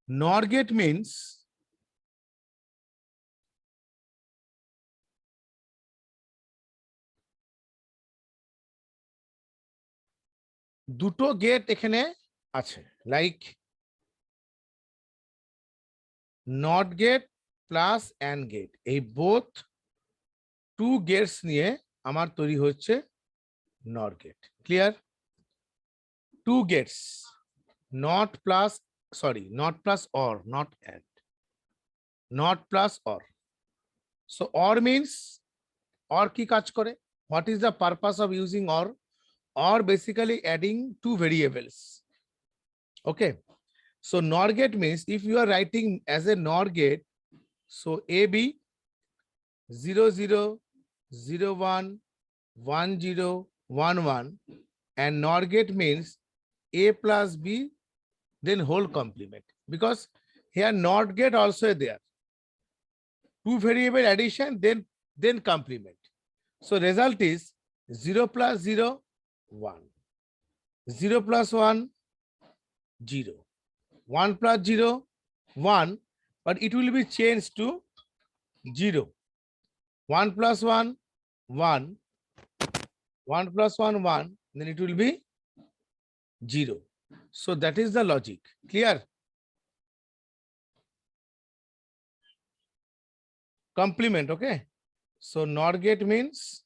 NOR gate means দুটো gate এখানে আছে, like not gate plus and gate, এই বোথ টু গেটস নিয়ে আমার তৈরি হচ্ছে not gate. Clear? Two gates, not plus, sorry, not plus or, not and, not plus or. So or means, or কি কাজ করে? What is the purpose of using or? Or basically adding two variables. Okay, so NOR gate means if you are writing as a NOR gate, so AB 0 0 0 1 1 0 1 1, and NOR gate means A plus B then whole complement, because here NOT gate also there, two variable addition then complement. So result is 0 plus 0 1, 0 plus 1 0, 1 plus 0 1, but it will be changed to 0. 1 plus 1 1, 1 plus 1 1, then it will be 0. So that is the logic. Clear? Complement. Okay, so NOR gate means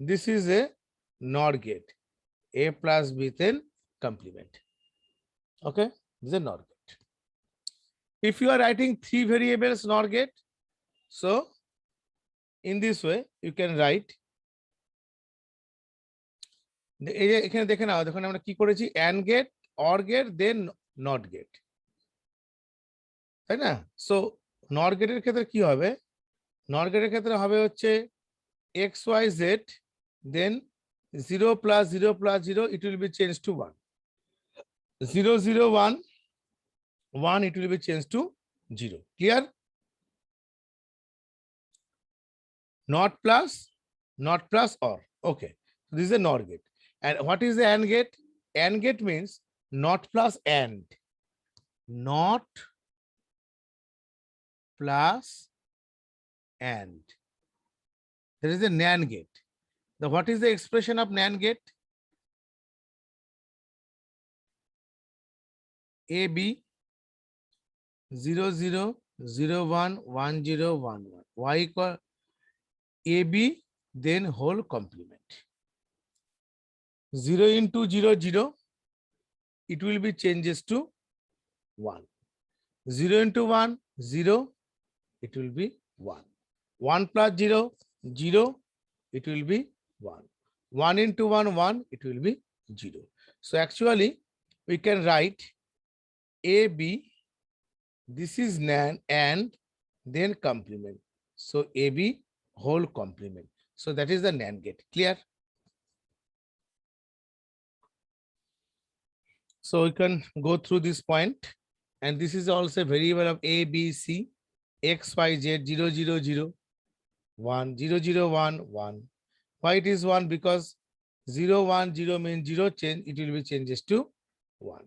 this is a NOR gate, A plus B then complement. Okay, this is a NOR gate. If you are writing three variables NOR gate, so in this way you can write, এই যে এখানে দেখে নাও, দেখুন আমরা কি করেছি, AND gate, OR gate, then NOT gate, তাই না? সো NOR গেটের ক্ষেত্রে কি হবে? NOR গেটের ক্ষেত্রে হবে হচ্ছে XYZ, then 0 plus 0 plus 0, it will be changed to 1. 0 0 1 1, it will be changed to 0. Clear? Not plus or. Okay, this is a NOR gate. And what is the AND gate? AND gate means not plus and, not plus and. There is a NAND gate. Now what is the expression of NAND gate? AB 0 0 0 1 1 0 1 1, y equal AB then whole complement. 0 into 0 0, it will be changes to 1. 0 into 1 0, it will be 1. 1 plus 0 0, it will be 1. 1 into 1 1, it will be 0. So actually we can write AB, this is NAND, and then complement. So AB whole complement. So that is the NAND gate. Clear? So we can go through this point, and this is also a variable of A, B, C, X, Y, Z, 0 0 0 1 0 0 1 1. Why it is 1? Because 0 1 0 means 0, change, it will be changes to 1.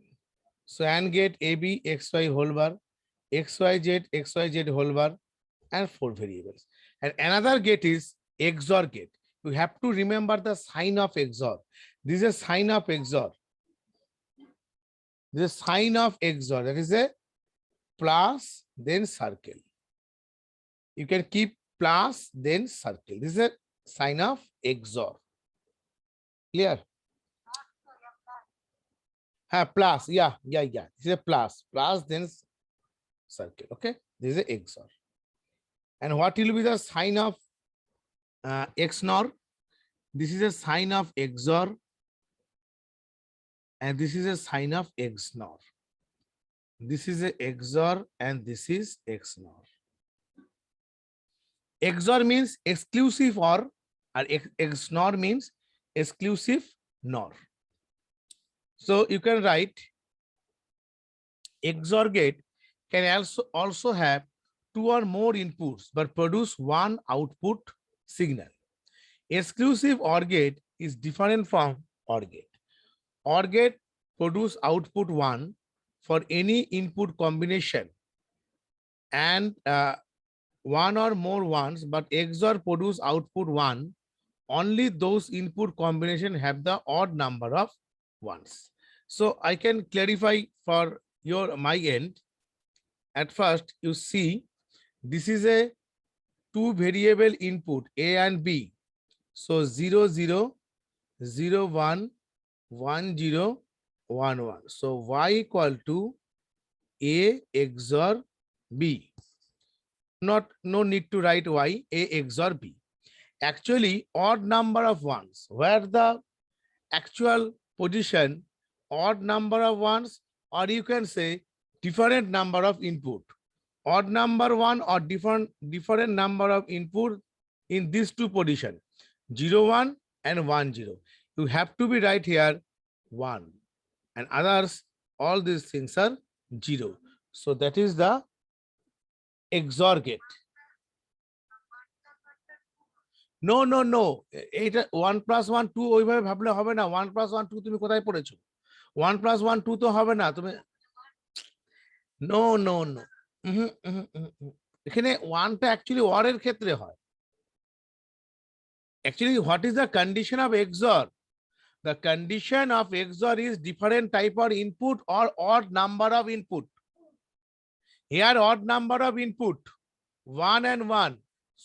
So AND gate AB XY whole bar, XYZ XYZ whole bar, and 4 variables. And another gate is XOR gate. You have to remember the sign of XOR. This is a sign of XOR. This is sign of XOR. That is a plus then circle. You can keep plus then circle. This is a sign of XOR. Clear? Plus, yeah. This is a plus then circle. Okay, this is a XOR. And what will be the sign of XNOR? This is a sign of XOR, and this is a sign of XNOR. This is a XOR and this is XNOR. XOR means exclusive OR, and XNOR means exclusive NOR. So you can write XOR gate can also have 2 or more inputs but produce one output signal. Exclusive OR gate is different from OR gate. OR gate produce output 1 for any input combination and one or more ones, but XOR produce output 1, only those input combination have the odd number of ones. So I can clarify for my end. At first, you see, this is a two variable input A and B. So 0, 0, 0, 1, 1, 0, 1, 1. So Y equal to A XOR B. No need to write Y, A XOR B. Actually, odd number of ones, where the actual position, odd number of ones, or you can say different number of input. Odd number one or different number of input in these two position, 0, 1 and 1, 0. You have to be right here 1, and others, all these things are 0. So that is the XOR gate. No, no, no. এটা 1 + 1 2 ওইভাবে ভাবলে হবে না। 1 + 1 2 তুমি কোথায় পড়েছো? 1 + 1 2 তো হবে না। তুমি নো নো নো। এখানে 1 টা অ্যাকচুয়ালি OR এর ক্ষেত্রে হয়। Actually, what is the condition of XOR? The condition of XOR is different type of input or odd number of input. Here odd number of input 1 and 1.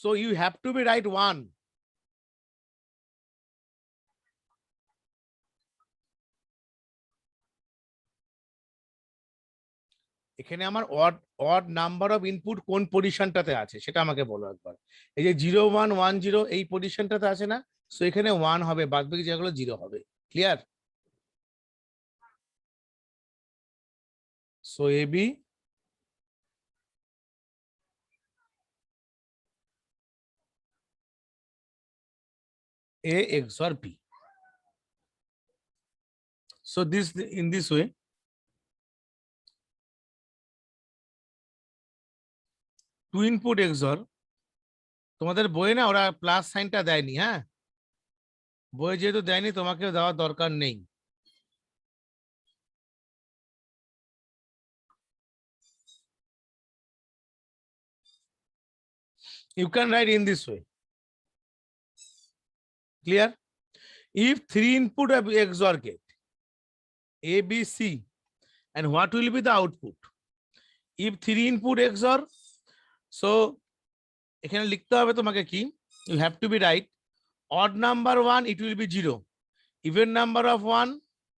So you have to be right 1. এখানে আমার odd number of input কোন পজিশনটাতে আছে সেটা আমাকে বলো একবার। এই যে 0 1 1 0 এই পজিশনটাতে আছে না, সো এখানে 1 হবে, বাদবাকি যেগুলো 0 হবে। Clear? So AB A XOR B. So this, in this way, two input XOR, তোমাদের বইয়ে না ওরা প্লাস সাইনটা দেয়নি, হ্যাঁ বইয়ে যেহেতু দেয়নি তোমাকে দেওয়ার দরকার নেই। You can write in this way. Clear? If 3 input of XOR gate A, B, C, and what will be the output? If 3 input XOR, so এখানে লিখতে হবে তোমাকে কি, you have to be right odd number 1 it will be 0, even number of 1,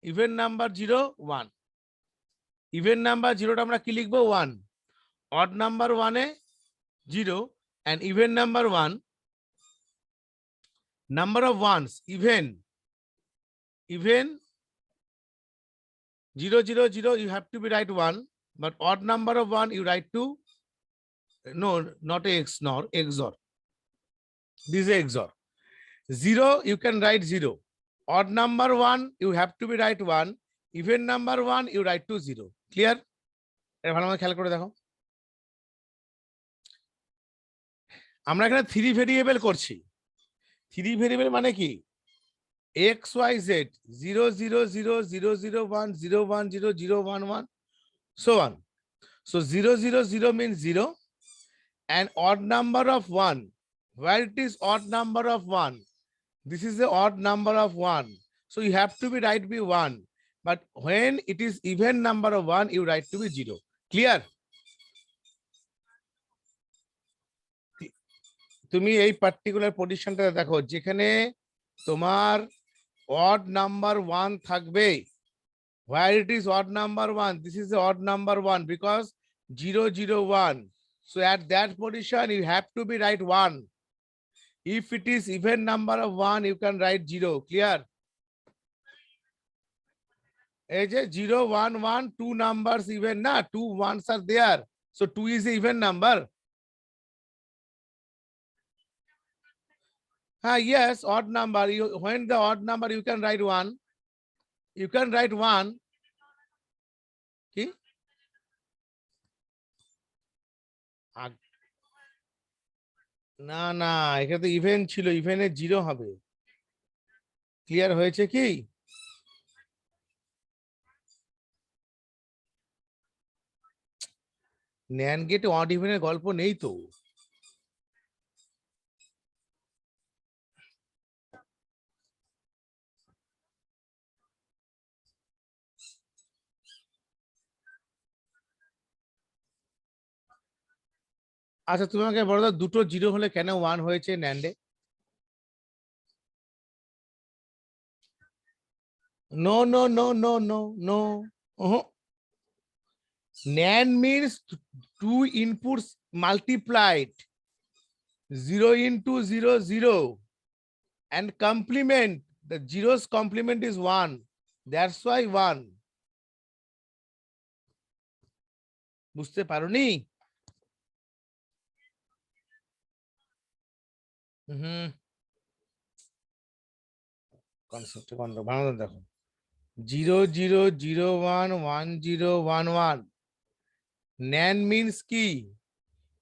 even number 0 1, even number 0 টা আমরা কি লিখবো 1, odd number 1 A 0, and even number 1, number of ones even 0 0 0 you have to be right 1, but odd number of 1 you write 2. No, not XOR, XOR. This is XOR. 0 you can write 0. Odd number 1 you have to be right 1. Even number 1 you write 2 0. Clear? এটা ভালো করে খেয়াল করে দেখো। আমরা এখানে 3 variable করছি। 3 variable মানে কি? X Y Z 0 0 0 0 0 1 0 1 0 0 1 1 so on. So 0 0 0 means 0, and odd number of 1, where it is odd number of 1, this is the odd number of 1, so you have to be right be 1, but when it is even number of 1 you write to be 0. Clear? তুমি এই particular পজিশনটা দেখো যেখানে তোমার odd number 1 থাকবে, where it is odd number 1, this is the odd number 1 because 0 0 1. So at that position you have to be right 1. If it is even number of 1 you can write 0. Clear? এই যে 0 1 1 two numbers even na, 2 ones are there, so 2 is the even number. Yes, odd number, you when the odd number you can write 1, you can write 1 কি না না এখানে তো even ছিল, ইভেনে 0 হবে। Clear হয়েছে কি? ন্যান গেটে অড ইভেনের গল্প নেই তো। আচ্ছা তুমি আমাকে বলো তো, দুটো জিরো হলে কেন ওয়ান হয়েছে ন্যান্ডে? No no no no no no. NAND means two inputs multiplied, 0 into 0 0, and complement, the zero's complement is 1, that's why 1. বুঝতে পারোনি? হুম, কনসেপ্ট ভালো দেখো, 0 0 0 1 1 0 1 1। NAND means কি?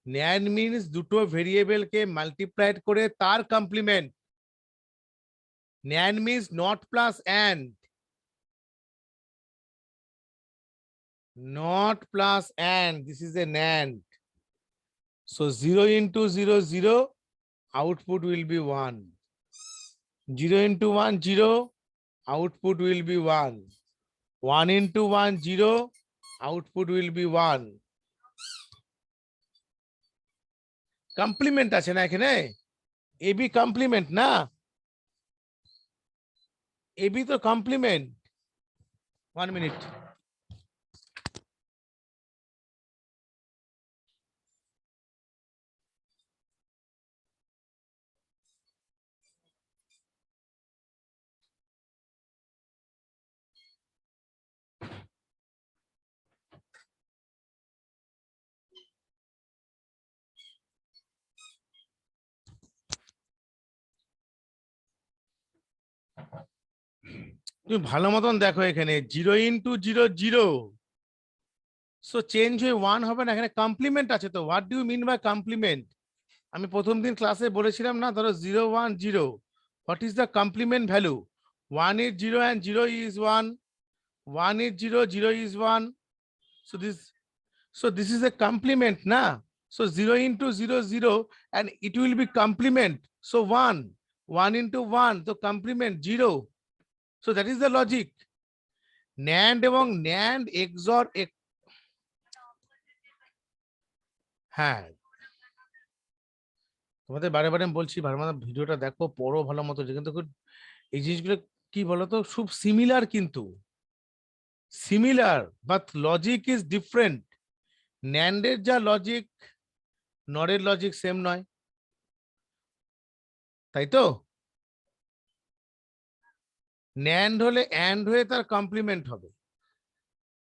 NAND means দুটো ভেরিয়েবলকে মাল্টিপ্লাইড করে তার complement. NAND means not plus and, not plus and, this is a NAND. So 0 into 0 0, output will be 1. 0 into 1 0, output will be 1. 1 into 1 0, output will be 1. Complement আছে না এখানে? AB complement না? AB তো complement. 1 minute. তুমি ভালো মতন দেখো এখানে 0 into 0 0, সো চেঞ্জ হয়ে 1 হবে না, এখানে কমপ্লিমেন্ট আছে তো। What do you mean by complement? আমি প্রথম দিন ক্লাসে বলেছিলাম না, ধরো 0 1 0, what is the complement value? 1 is 0 and 0 is 1, 1 is 0 0 is 1, so this is a complement na. So 0 into 0 0, and it will be complement, so 1, 1 into 1, so complement 0. So that is the logic. NAND এবং NAND XOR হ্যাঁ, তোমাদের বারে বারে আমি বলছি, ভালো মতো ভিডিওটা দেখো, পড়ো ভালো মতো, কিন্তু এই জিনিসগুলো কি বলতো, খুব সিমিলার, কিন্তু similar but logic is different. ন্যান্ডের যা লজিক, নরের লজিক সেম নয়, তাই তো? ন্যান্ড হলে অ্যান্ড হয়ে তার কমপ্লিমেন্ট হবে,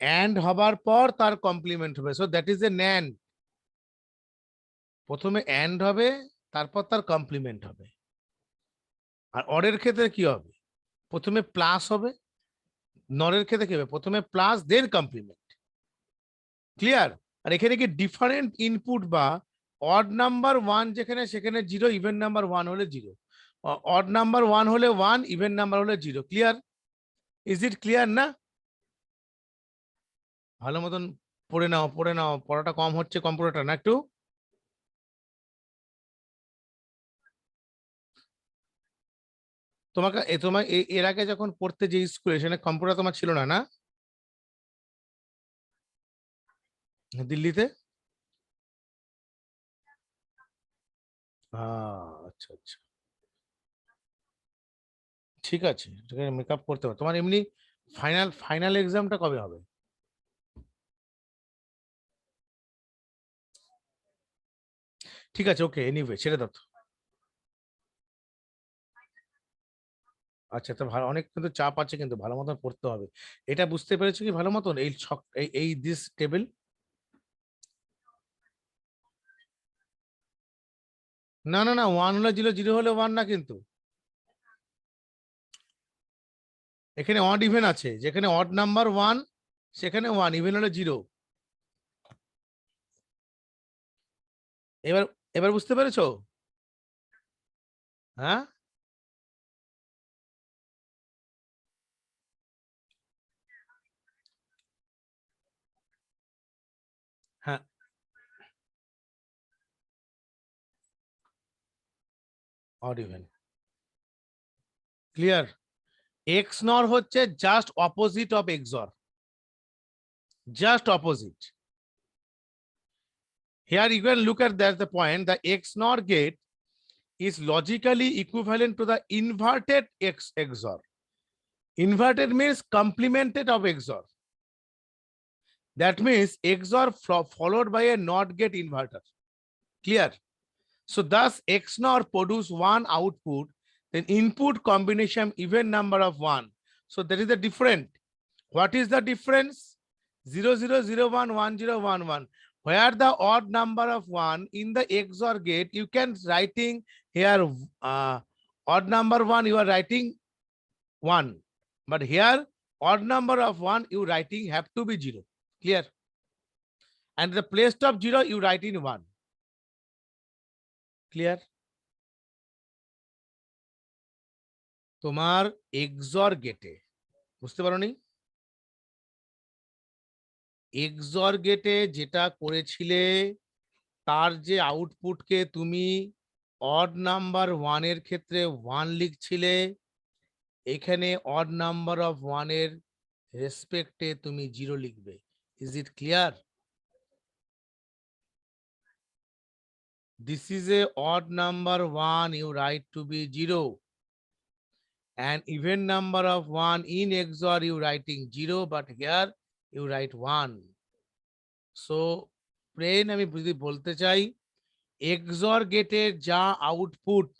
অ্যান্ড হবার পর তার কমপ্লিমেন্ট হবে, so that is a NAND. প্রথমে অ্যান্ড হবে, তারপর তার কমপ্লিমেন্ট হবে। আর অরের ক্ষেত্রে কি হবে? প্রথমে প্লাস হবে, নরের ক্ষেত্রে কি হবে? প্রথমে প্লাস দেন কমপ্লিমেন্ট। ক্লিয়ার? আর এখানে কি ডিফারেন্ট ইনপুট বা অড নাম্বার 1 যেখানে, সেখানে 0, ইভেন নাম্বার 1 হলে 0, অড নাম্বার 1 হলে 1, ইভেন নাম্বার হলে 0। ক্লিয়ার? ইজ ইট ক্লিয়ার না? ভালো মতন পড়ে নাও, পড়ে নাও, পড়াটা কম হচ্ছে কম্পিউটারটা না একটু? তোমাকে তোমার এর আগে যখন পড়তে যে স্কুলে, সেখানে কম্পিউটার তোমার ছিল না, না? দিল্লিতে? আচ্ছা আচ্ছা, ঠিক আছে, মেকআপ করতে হবে। তোমার এমনি ফাইনাল ফাইনাল এক্সামটা কবে হবে? ঠিক আছে, ওকে, এনিওয়ে ছেড়ে দাও তো। আচ্ছা, তো ভালো, অনেক কিন্তু চাপ আছে, কিন্তু ভালো মতন পড়তে হবে। এটা বুঝতে পেরেছো কি ভালো মতন, এই ছক, এই দিস টেবিল? না না না, 1 হলে 0, 0 হলে 1 না কিন্তু। এখানে অড ইভেন আছে, যেখানে অড নাম্বার 1 সেখানে 1, ইভেন হলে 0। এবার এবার বুঝতে পেরেছো? হ্যাঁ হ্যাঁ, odd even. Clear? XNOR হচ্ছে just opposite of XOR. Just opposite. Here you can look at that the point, the XNOR gate is logically equivalent to the inverted XOR. Inverted means complemented of XOR. That means XOR followed by a NOT gate inverter. Clear? So thus XNOR produce one output, then input combination even number of one. So there is a different. What is the difference? 0 0 0 1 1 0 1 1. Where the odd number of 1 in the XOR gate, you can writing here odd number 1, you are writing 1. But here odd number of 1, you writing have to be 0. Clear? And the place of 0, you write in 1. Clear? তোমার XOR গেটে বুঝতে পারোনি? XOR গেটে যেটা করেছিলে তার যে আউটপুটকে তুমি অড নাম্বার 1 এর ক্ষেত্রে 1 লিখছিলে, এখানে অড নাম্বার অফ 1 এর রেসপেক্টে তুমি 0 লিখবে। Is it clear? This is a odd number 1, you write to be 0. And even number of 1 in XOR, you writing 0, but here you write 1. So, plane আমি যদি বলতে চাই, XOR গেটের যা output,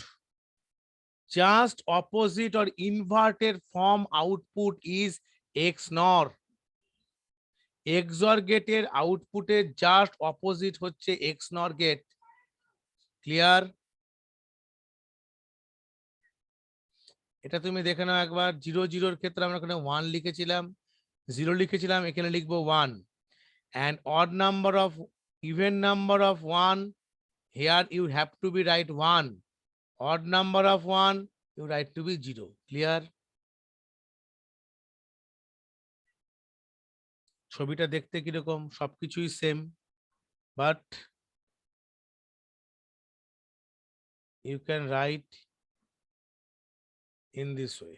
just opposite or inverted form output is XNOR. XOR গেটের আউটপুটের just opposite হচ্ছে XNOR gate. Clear? এটা তুমি দেখে নাও একবার। 0 0 এর ক্ষেত্রে আমরা এখানে 1 লিখেছিলাম, 0 লিখেছিলাম, এখানে লিখবো 1। and odd number of even number of 1, here you have to be write 1. odd number of 1, you write to be 0. Clear? ছবিটা দেখতে কিরকম? সবকিছুই same, but you can write in this way.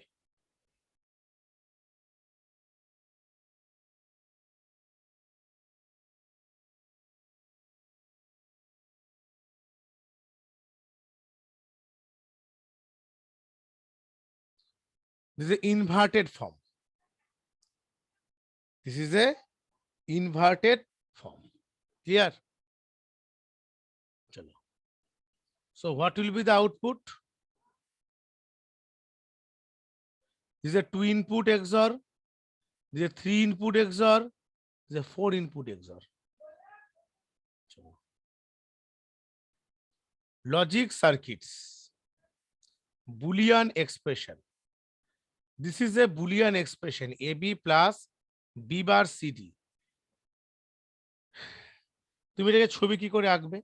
This is an inverted form. This is a inverted form. Clear? Chalo. So what will be the output? This is a 2 input XOR. This is a 3 input XOR. This is a 4 input XOR. Chalo. Logic circuits. Boolean expression. This is a Boolean expression, AB plus B bar CD. তুমি এটাকে ছবি কি করে আঁকবে?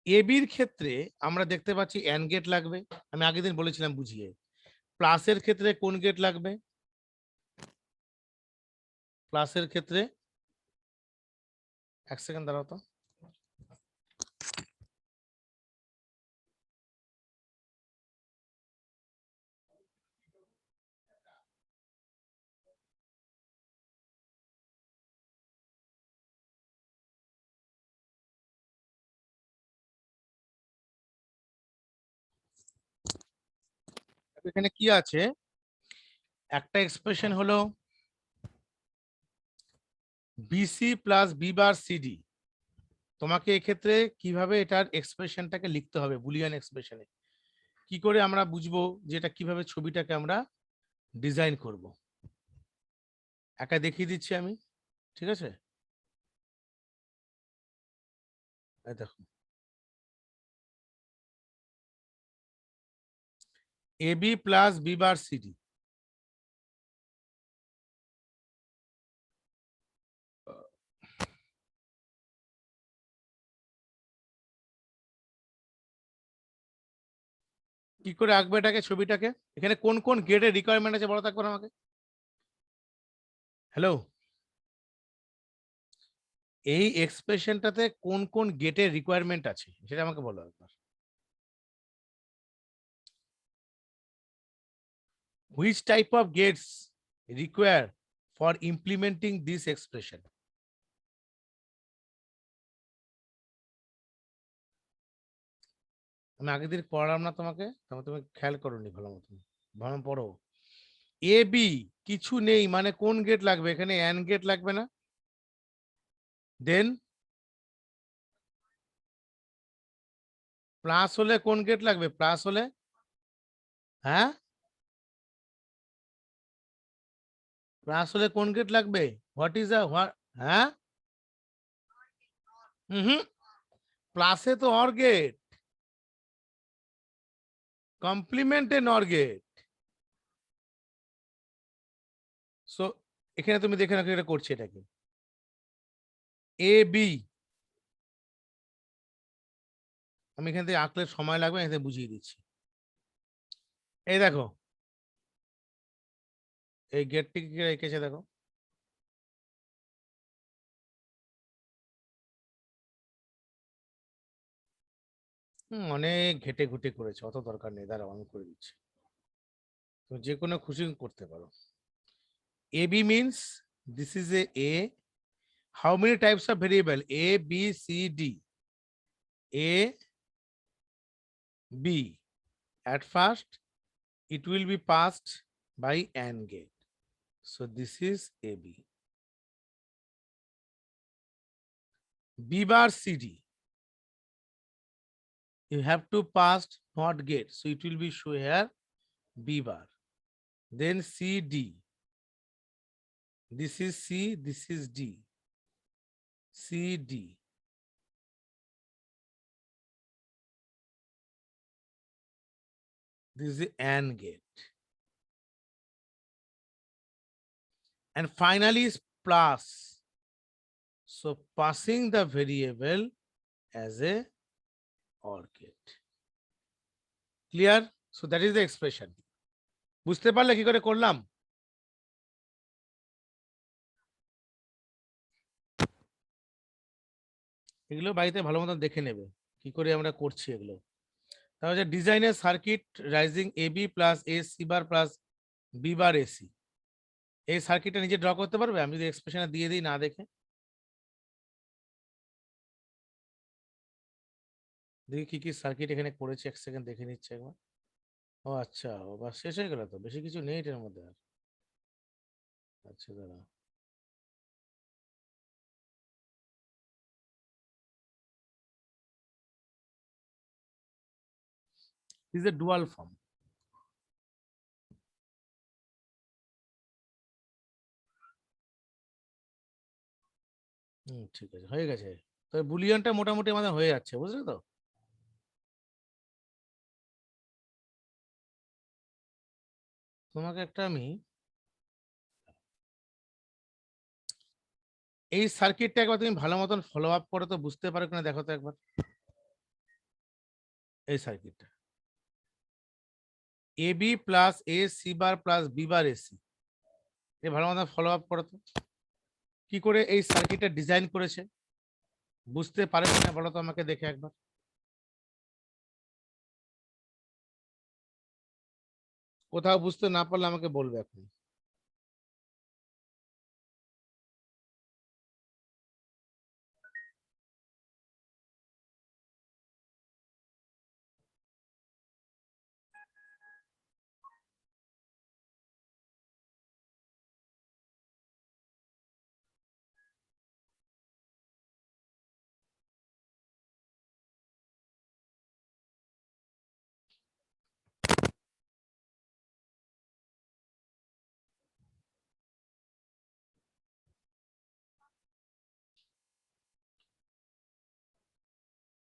এবির ক্ষেত্রে আমরা দেখতে পাচ্ছি অ্যান্ড গেট লাগবে, আমি আগের দিন বলেছিলাম বুঝিয়ে। প্লাসের ক্ষেত্রে কোন গেট লাগবে? প্লাসের ক্ষেত্রে, এক সেকেন্ড দাঁড়াও তো। এখানে কি আছে? একটা এক্সপ্রেশন হলো BC plus B bar CD. তোমাকে এক্ষেত্রে কিভাবে এটার এক্সপ্রেশনটাকে লিখতে হবে বুলিয়ান এক্সপ্রেশনে, কি করে আমরা বুঝবো যে এটা কিভাবে ছবিটাকে আমরা ডিজাইন করব। একা দেখিয়ে দিচ্ছি আমি, ঠিক আছে? দেখো, AB plus B bar CD. কি করে আঁকবে এটাকে ছবিটাকে? এখানে কোন কোন গেটের রিকোয়ারমেন্ট আছে বলো থাকবে আমাকে। হ্যালো, এই এক্সপ্রেশনটাতে কোন কোন গেটের রিকোয়ারমেন্ট আছে সেটা আমাকে বলো একবার। Which type of gates require for implementing this expression? আমি আগের দিন পড়ালাম না তোমাকে, তুমি খেয়াল করোনি ভালো মতন, ভালো পড়ো। এ বি কিছু নেই মানে কোন গেট লাগবে এখানে? অ্যান্ড গেট লাগবে না? দেন প্লাস হলে কোন গেট লাগবে? প্লাস হলে, হ্যাঁ প্লাস হলে কোন গেট লাগবে? What is a what? হ্যাঁ হুম, প্লাসে তো অর গেট, কমপ্লিমেন্টে নর গেট। সো এখানে তুমি দেখে রাখো এটা করছে এটাকে এ বি। আমি এখান থেকে আঁকলে সময় লাগবে, এখানে বুঝিয়ে দিচ্ছি। এই দেখো এই গেটটি কি রেখেছে দেখো, অনেক ঘেটে ঘুটে করেছে, অত দরকার নেই, দাঁড়াও আমি করে দিচ্ছি। তুমি যে কোনো খুশি করতে পারো। A B means this is A. How many types of variable? A B C D. A B, at first it will be passed by AND gate, so this is AB. B bar CD, you have to pass NOT gate, so it will be show here B bar. Then CD, this is C, this is D, CD. This is the AND gate. And finally is plus. So passing the variable as a OR gate. Clear? So that is the expression. বুঝতে পারলে কি করে করলাম? এগুলো বাড়িতে ভালো মতন দেখে নেবে কি করে আমরা করছি এগুলো। তাহলে ডিজাইনের circuit rising A B plus A C bar plus B bar AC, এই সার্কিটটা নিজে ড্র করতে পারবে আমি যদি এক্সপ্রেশনে দিয়ে দিই না দেখে? দেখি কি কি সার্কিট এখানে করেছে, এক সেকেন্ড দেখে নিচ্ছে একবার। ও আচ্ছা, ও বাস শেষ হয়ে গেল, তো বেশি কিছু নেই এটার মধ্যে আর। আচ্ছা দাঁড়া, ইজ এ ডুয়াল ফর্ম। ঠিক আছে, হয়ে গেছে। তো বুলিয়নটা মোটামুটি আমাদের হয়ে যাচ্ছে, বুঝলে তো? তোমাকে একটা আমি এই সার্কিটটা একবার তুমি ভালো মতন ফলো আপ করে তো বুঝতে পারো কিনা দেখো তো একবার। এই সার্কিটটা A B plus A C bar plus B bar AC, এ ভালো মতন ফলো আপ করো তো কি করে এই সার্কিটটা ডিজাইন করেছে, বুঝতে পারে কিনা বলো তো আমাকে দেখে একবার। কোথাও বুঝতে না পারলে আমাকে বলবে এখন।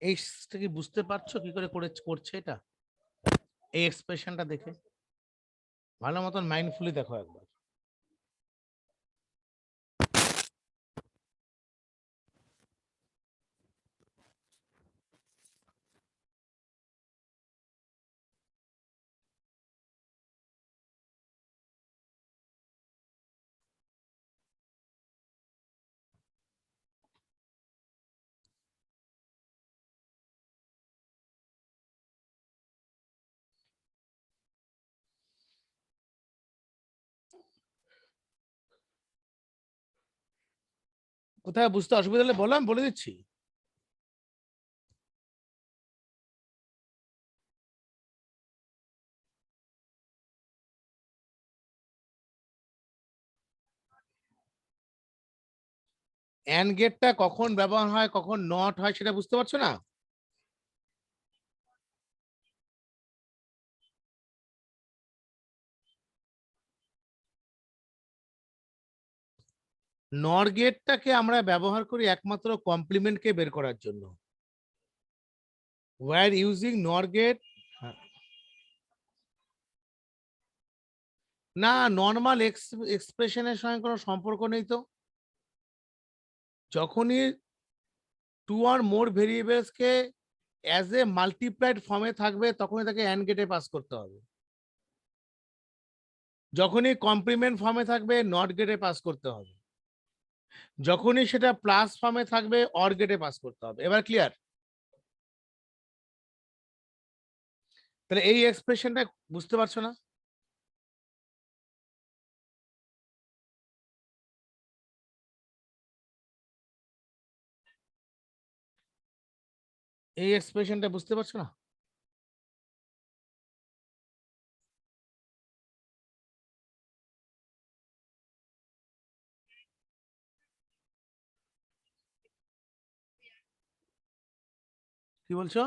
এইটা কি বুঝতে পারছো কি করে করছে এটা? এই এক্সপ্রেশনটা দেখে ভালো মতন মাইন্ডফুলি দেখো একবার। কোথায় বুঝতে অসুবিধা হলে বলো, আমি বলে দিচ্ছি। অ্যান্ড গেটটা কখন ব্যবহার হয়, কখন নট হয়, সেটা বুঝতে পারছো না? নর গেটটাকে আমরা ব্যবহার করি একমাত্র কমপ্লিমেন্টকে বের করার জন্য। Or using NOR gate. না, নর্মাল এক্সপ্রেশনের সঙ্গে কোনো সম্পর্ক নেই তো। যখনই টু আর মোর ভেরিয়েবলস কে অ্যাজ এ মাল্টিপ্লাইড ফর্মে থাকবে তখনই তাকে অ্যান্ড গেটে পাস করতে হবে। যখনই কমপ্লিমেন্ট ফর্মে থাকবে নট গেটে পাস করতে হবে। যখনই সেটা প্লাস ফর্মে থাকবে অর গেটে পাস করতে হবে। এবার ক্লিয়ার? তাহলে এই এক্সপ্রেশনটা বুঝতে পারছো না? এই এক্সপ্রেশনটা বুঝতে পারছো না? কি বলছো?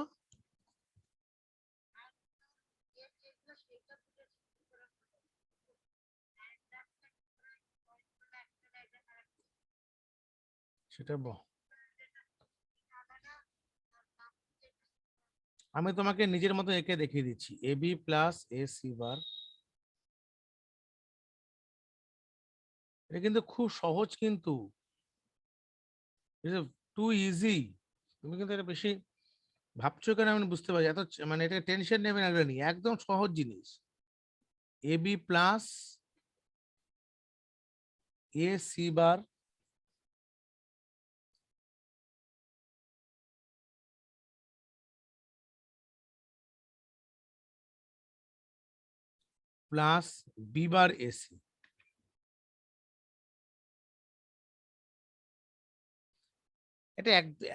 সেটা আমি তোমাকে নিজের মতো এঁকে দেখিয়ে দিচ্ছি। A B plus A C bar, এটা কিন্তু খুব সহজ, কিন্তু টু ইজি। তুমি কিন্তু এটা বেশি ভাবছো কেন আমি বুঝতে পারছি। এত মানে এটা টেনশন নেবে না, নিয়ে একদম সহজ জিনিস। A B plus A C bar plus B bar AC. এটা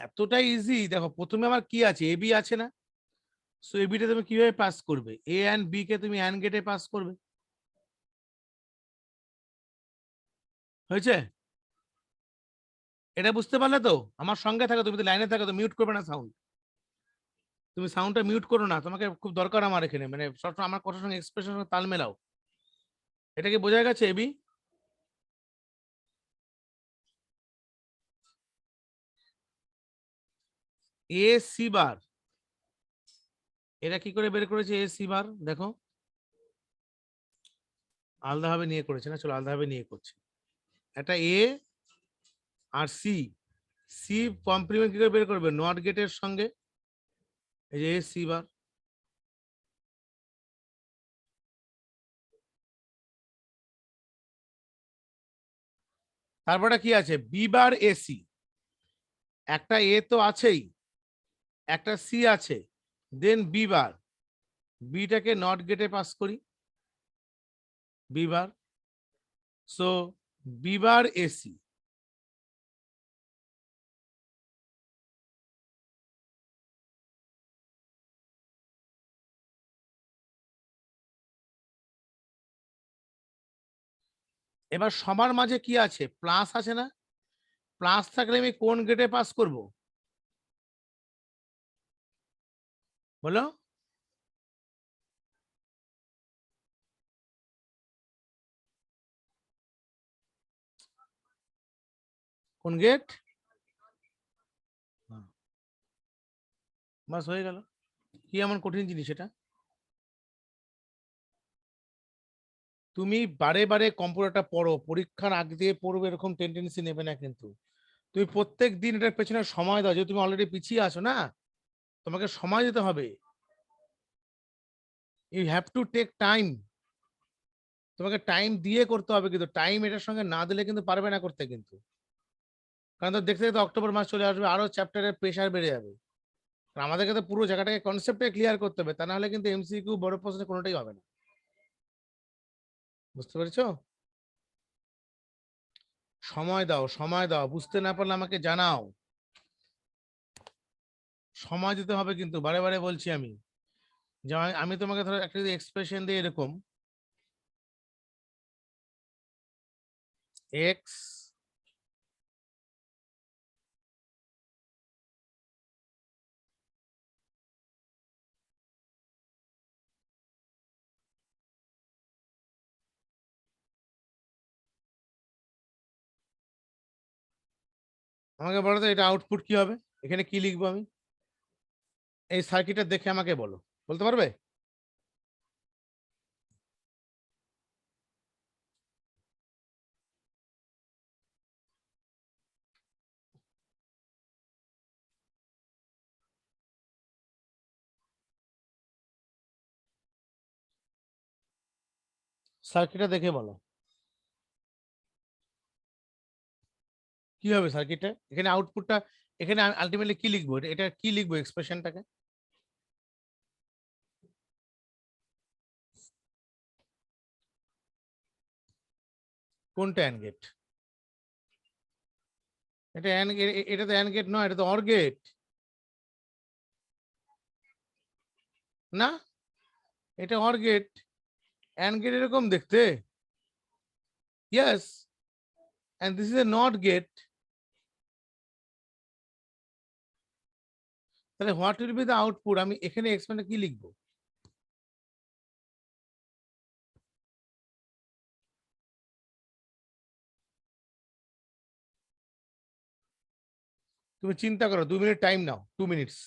এতটাই ইজি। দেখো প্রথমে আমার কি আছে, এ বি আছে না? সো এ বিটা তুমি কিভাবে পাস করবে? এ এন্ড বি কে তুমি অ্যান্ড গেটে পাস করবে। হয়েছে? এটা বুঝতে পারলে তো? আমার সঙ্গে থাকো, তুমি তো লাইনে থাকো, তো মিউট করবে না সাউন্ড। তুমি সাউন্ডটা মিউট করো না, তোমাকে খুব দরকার আমার এখানে, মানে সবসময় আমার কথার সঙ্গে এক্সপ্রেশনের সঙ্গে তাল মেলাও। এটা কি বোঝা গেছে? এবি এ সি বার, এটা কি করে বের করেছে? এ সি বার দেখো, আলাদাভাবে নিয়ে করেছে না? চলো আলাদাভাবে নিয়ে করছে। একটা এ আর সি, সি কমপ্লিমেন্ট কি করে বের করবে? নট গেটের সঙ্গে। এই যে এ সি বার, তারপরে কি আছে? B bar AC. একটা এ তো আছেই, একটা সি আছে, দেন বি বার। বিটাকে নট গেটে পাস করি, B bar. So B bar AC. এবার সবার মাঝে কি আছে? প্লাস আছে না? প্লাস থাকলে আমি কোন গেটে পাস করব বলো? কোন গেট? বাস হয়ে গেল। কি এমন কঠিন জিনিস এটা? তুমি বারে বারে কম্পিউটারটা পড়ো, পরীক্ষার আগে দিয়ে পড়বে এরকম টেন্ডেন্সি নেবে না কিন্তু। তুমি প্রত্যেক দিন এটার পেছনে সময় দাও, যে তুমি অলরেডি পিছিয়ে আছো না, তোমাকে সময় দিতে হবে। You have to take time. তোমাকে টাইম দিয়ে করতে হবে, কিন্তু টাইম এটার সঙ্গে না দিলে কিন্তু পারবে না করতে কিন্তু। কারণ তো দেখতে দেখতে অক্টোবর মাস চলে আসবে, আরো চ্যাপ্টারের প্রেশার বেড়ে যাবে। আর আমাদেরকে তো পুরো জায়গাটাকে কনসেপ্টে ক্লিয়ার করতে হবে, তা না হলে কিন্তু এমসিকিউ বড় প্রশ্ন কোনোটাই হবে না। বুঝতে পেরেছো? সময় দাও, সময় দাও, বুঝতে না পারলে আমাকে জানাও। সময় দিতে হবে কিন্তু, বারে বারে বলছি আমি। যে আমি তোমাকে ধরো একটা এক্সপ্রেশন দিই এরকম, এক্স আমাকে বলো তো এটা আউটপুট কি হবে, এখানে কি লিখবো আমি? এই সার্কিটটা দেখে আমাকে বলো, বলতে পারবে? সার্কিটটা দেখে বলো কি হবে সার্কিটটা, এখানে আউটপুটটা, এখানে আলটিমেটলি কি লিখবো, এটা কি লিখবো এক্সপ্রেশনটাকে? কোনটা অ্যান্ড গেট? এটা এটা তো অ্যান্ড গেট নয়, এটা তো অর গেট। না, এটা অর গেট। অ্যান্ড গেট এরকম দেখতে। Yes, and this is a not gate. তাহলে what will be the output, আমি এখানে এক্সপ্রেশনটা কি লিখবো? তুমি চিন্তা করো, 2 মিনিট টাইম নাও, 2 মিনিটস।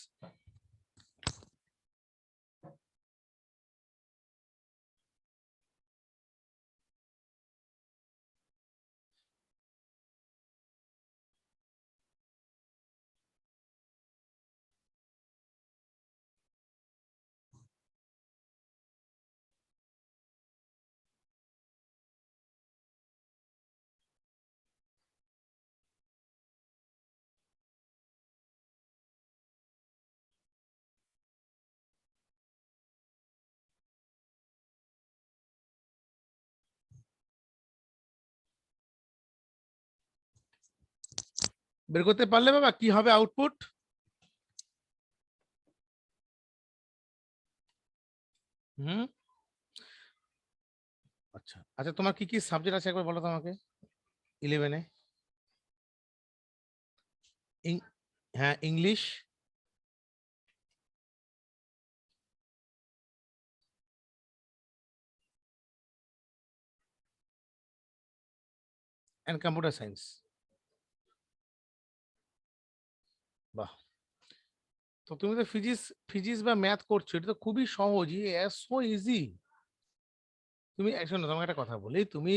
বের করতে পারলে বাবা কি হবে আউটপুট? হুম, আচ্ছা আচ্ছা, তোমার কি কি সাবজেক্ট আছে একবার বলো তো আমাকে 11-এ? হ্যাঁ, ইংলিশ এন্ড কম্পিউটার সায়েন্স। বাহ, তো তুমি তো ফিজিক্স ফিজিক্স বা ম্যাথ করছো, এটা তো খুবই সহজ, সো ইজি। তুমি শোনো, তোমাকে একটা কথা বলি, তুমি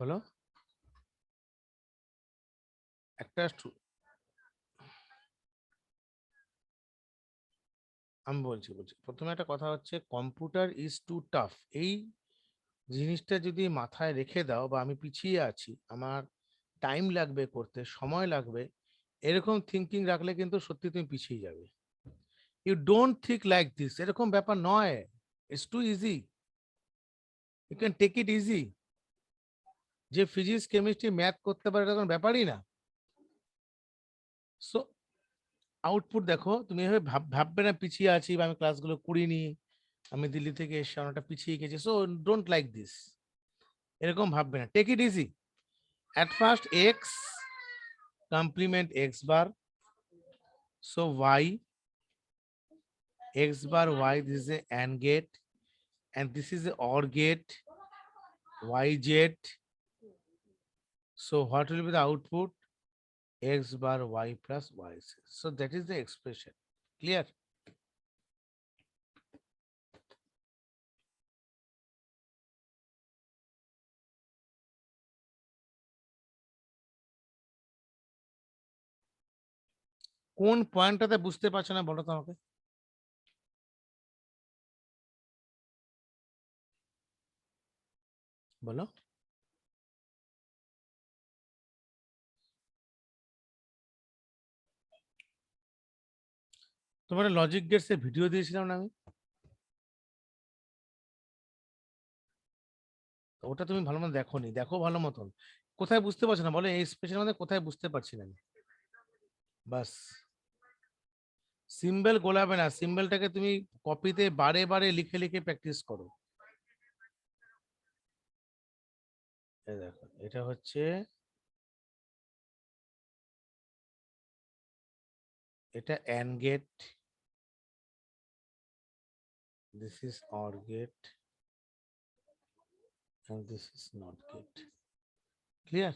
বলো একটা আমি বলছি প্রথমে একটা কথা হচ্ছে, কম্পিউটার ইজ টু টাফ। এই জিনিসটা যদি মাথায় রেখে দাও, বা আমি পিছিয়ে আছি, আমার টাইম লাগবে করতে, সময় লাগবে, এরকম থিঙ্কিং রাখলে কিন্তু সত্যি তুমি পিছিয়ে যাবে। You don't think like this, এরকম ব্যাপার নয়, it's too easy, you can take it easy. যে ফিজিক্স কেমিস্ট্রি ম্যাথ করতে পারে এটা কোনো ব্যাপারই না। সো আউটপুট দেখো, তুমি এভাবে ভাববে না পিছিয়ে আছি বা আমি ক্লাসগুলো করিনি, আমি দিল্লি থেকে এসে অনেকটা পিছিয়ে গেছি, সো ডোন্ট লাইক দিস, এরকম ভাববে না, take it easy. At first X complement X bar, so Y x bar y, this is a AND gate, and this is a OR gate, yz. So what will be the output? X bar y plus yz. So that is the expression. Clear? কোন পয়েন্টটাতে বুঝতে পারছো না বলো তো আমাকে, বলো। তোমার logic Gates এর ভিডিও দিয়েছিলাম না আমি, ওটা তুমি ভালো মতো দেখোনি, দেখো ভালো মতন। কোথায় বুঝতে পারছো না বলো, এই এক্সপ্রেশনের মধ্যে কোথায় বুঝতে পারছি না আমি? বাস, সিম্বল গোলাবে না, সিম্বলটাকে তুমি কপিতে বারে বারে লিখে লিখে প্র্যাকটিস করো। এই দেখো, এটা হচ্ছে, এটা and gate, this is or gate, and this is not gate. Clear?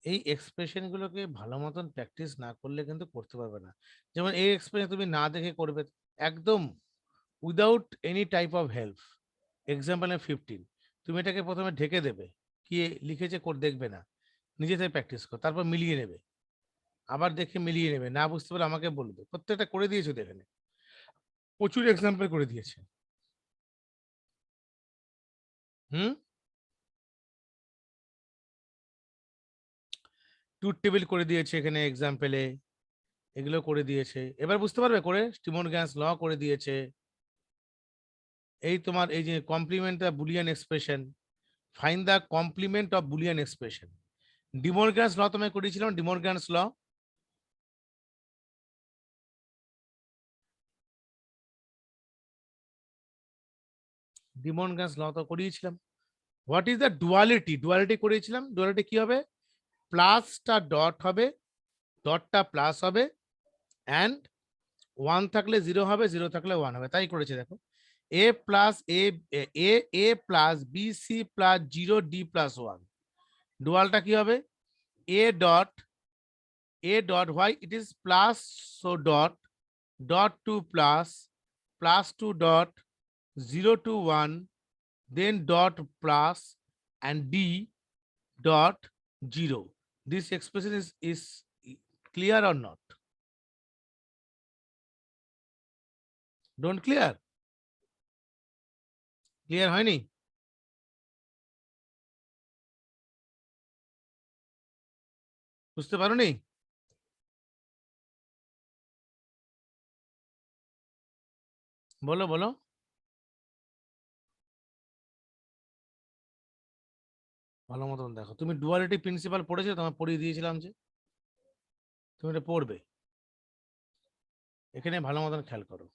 এই এক্সপ্রেশন গুলোকে ভালো মতন প্র্যাকটিস না করলে কিন্তু করতে পারবে না। যেমন এই এক্সপ্রেশন তুমি না দেখে করবে একদম without any type of help. Example 15, তুমি এটাকে প্রথমে ঢেকে দেবে, কি লিখেছে কোড দেখবে না, নিজে থেকে প্র্যাকটিস কর, তারপর মিলিয়ে নেবে, আবার দেখে মিলিয়ে নেবে, না বুঝতে পারলে আমাকে বলবে। প্রত্যেকটা করে দিয়েছো এখানে, প্রচুর এক্সাম্পল করে দিয়েছে। হুম, ট্রুথ টেবিল করে দিয়েছে এখানে এক্সাম্পলে, এগুলো করে দিয়েছে। এবার বুঝতে পারবে করে, স্টিমোনগ্যান্স ল করে দিয়েছে। এই তোমার এই যে complement the Boolean expression, find the complement of Boolean expression, De Morgan's law তোমায় করেছিলাম, ডিমোরগ্যান্স ল। ডিমোরগ্যান্স ল তো করিয়েছিলাম। What is the duality, duality করিয়েছিলাম। ডুয়ালিটি কি হবে, প্লাসটা ডট হবে, ডটটা প্লাস হবে, অ্যান্ড ওয়ান থাকলে জিরো হবে, জিরো থাকলে ওয়ান হবে, তাই করেছে দেখো। A plus A, A plus B C plus zero D plus one, ডুয়ালটা কি হবে, A dot, a dot, why it is plus, so dot, dot to plus, plus to dot, 0 to 1, then dot plus, and d dot 0. This expression is clear or not? Don't clear? Clear হয়নি? বুঝতে পারোনি? বলো বলো, ভালো মতন দেখো। তুমি duality principal পড়েছো, তোমার পড়িয়ে দিয়েছিলাম যে, তুমি এটা পড়বে, এখানে ভালো মতন খেয়াল করো।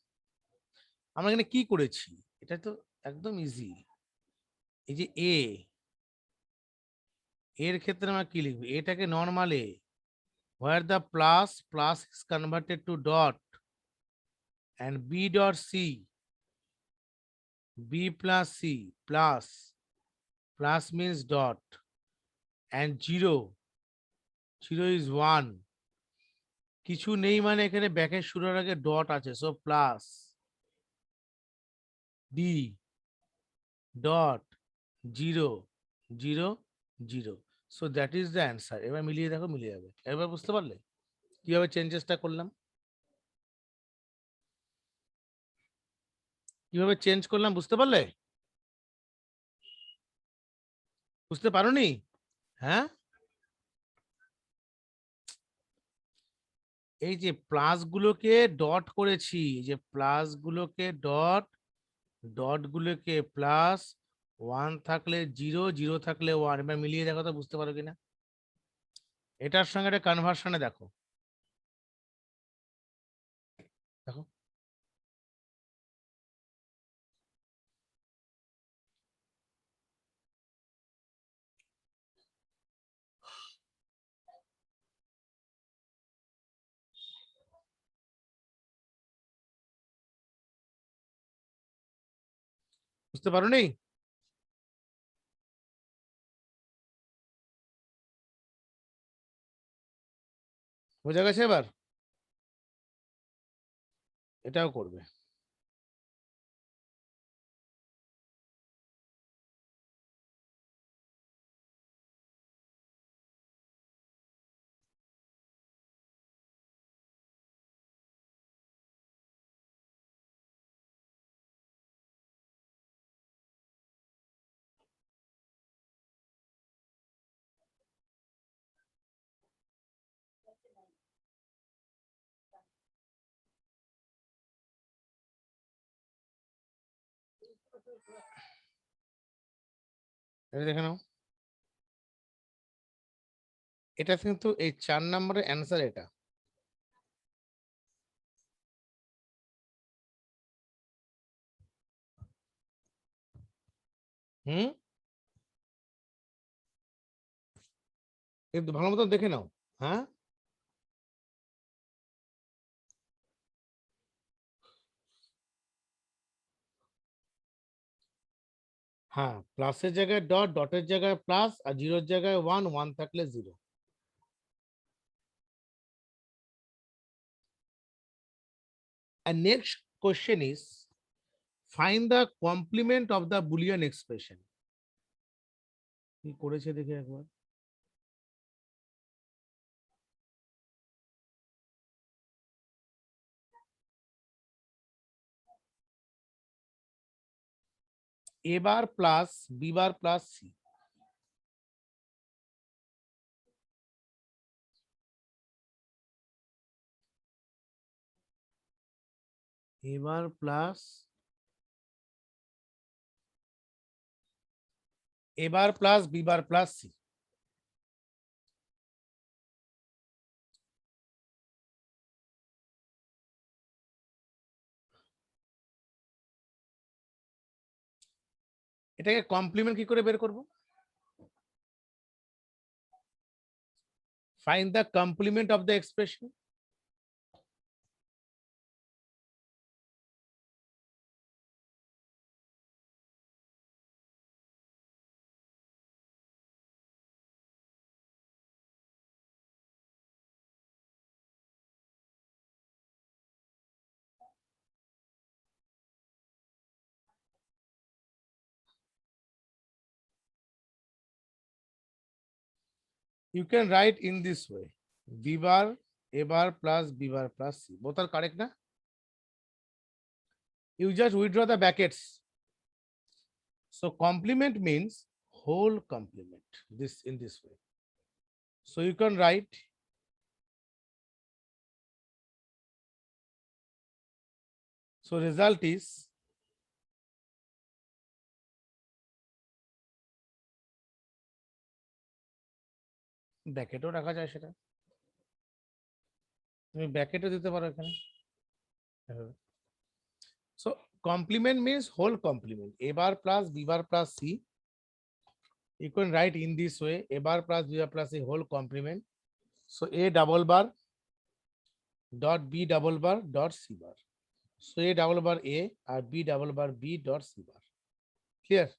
আমরা এখানে কি করেছি, এটা তো একদম ইজি। এই যে এ, এর ক্ষেত্রে আমরা কি লিখবো, এটাকে normal A, where the plus is converted to dot, and b dot c, b plus c, plus means dot, and 0, 0 is 1, কিছু নেই মানে এখানে ব্যাকের শুরুর আগে ডট আছে, so plus D dot 0 0 0, so that is the answer. এবার মিলিয়ে দেখো, মিলিয়ে যাবে। এবার বুঝতে পারলে কিভাবে চেঞ্জেসটা করলাম, কিভাবে চেঞ্জ করলাম, বুঝতে পারলে? বুঝতে পারোনি? হ্যাঁ, এই যে প্লাস গুলোকে ডট করেছি, যে প্লাস গুলোকে ডট, ডট গুলোকে প্লাস, ওয়ান থাকলে জিরো, জিরো থাকলে ওয়ান। এবার মিলিয়ে দেখো তো বুঝতে পারো কিনা। এটার সঙ্গে একটা কনভার্সনে দেখো, দেখো বুঝতে পারো নি? বোঝা গেছে এবার? এটাও করবে। এটা দেখে নাও। এটা কিন্তু এই 4 নম্বরের অ্যান্সার এটা। হুম, কিন্তু ভালো মতো দেখে নাও। হ্যাঁ, হ্যাঁ, প্লাসের জায়গায় ডট, ডটের জায়গায় প্লাস, আর জিরোর জায়গায় ওয়ান, ওয়ান থাকলে zero. And next question is find the complement of the Boolean expression. কি করেছে দেখে একবার। A bar plus B bar plus C. A bar plus A bar plus B bar plus C. এটাকে complement কি করে বের করব? Find the complement of the expression. You can write in this way: b bar a bar plus b bar plus c. Both are correct, na? You just withdraw the brackets. So complement means whole complement. This in this way. So you can write so result is ব্র্যাকেটও রাখা যায়, সেটা তুমি ব্র্যাকেটও দিতে পারো এখানে। So complement means whole complement. A bar plus b bar plus c. You can write in this way: a bar plus b bar plus c whole complement. So a double bar dot b double bar dot c bar. So a double bar a or b double bar b dot c bar. Clear?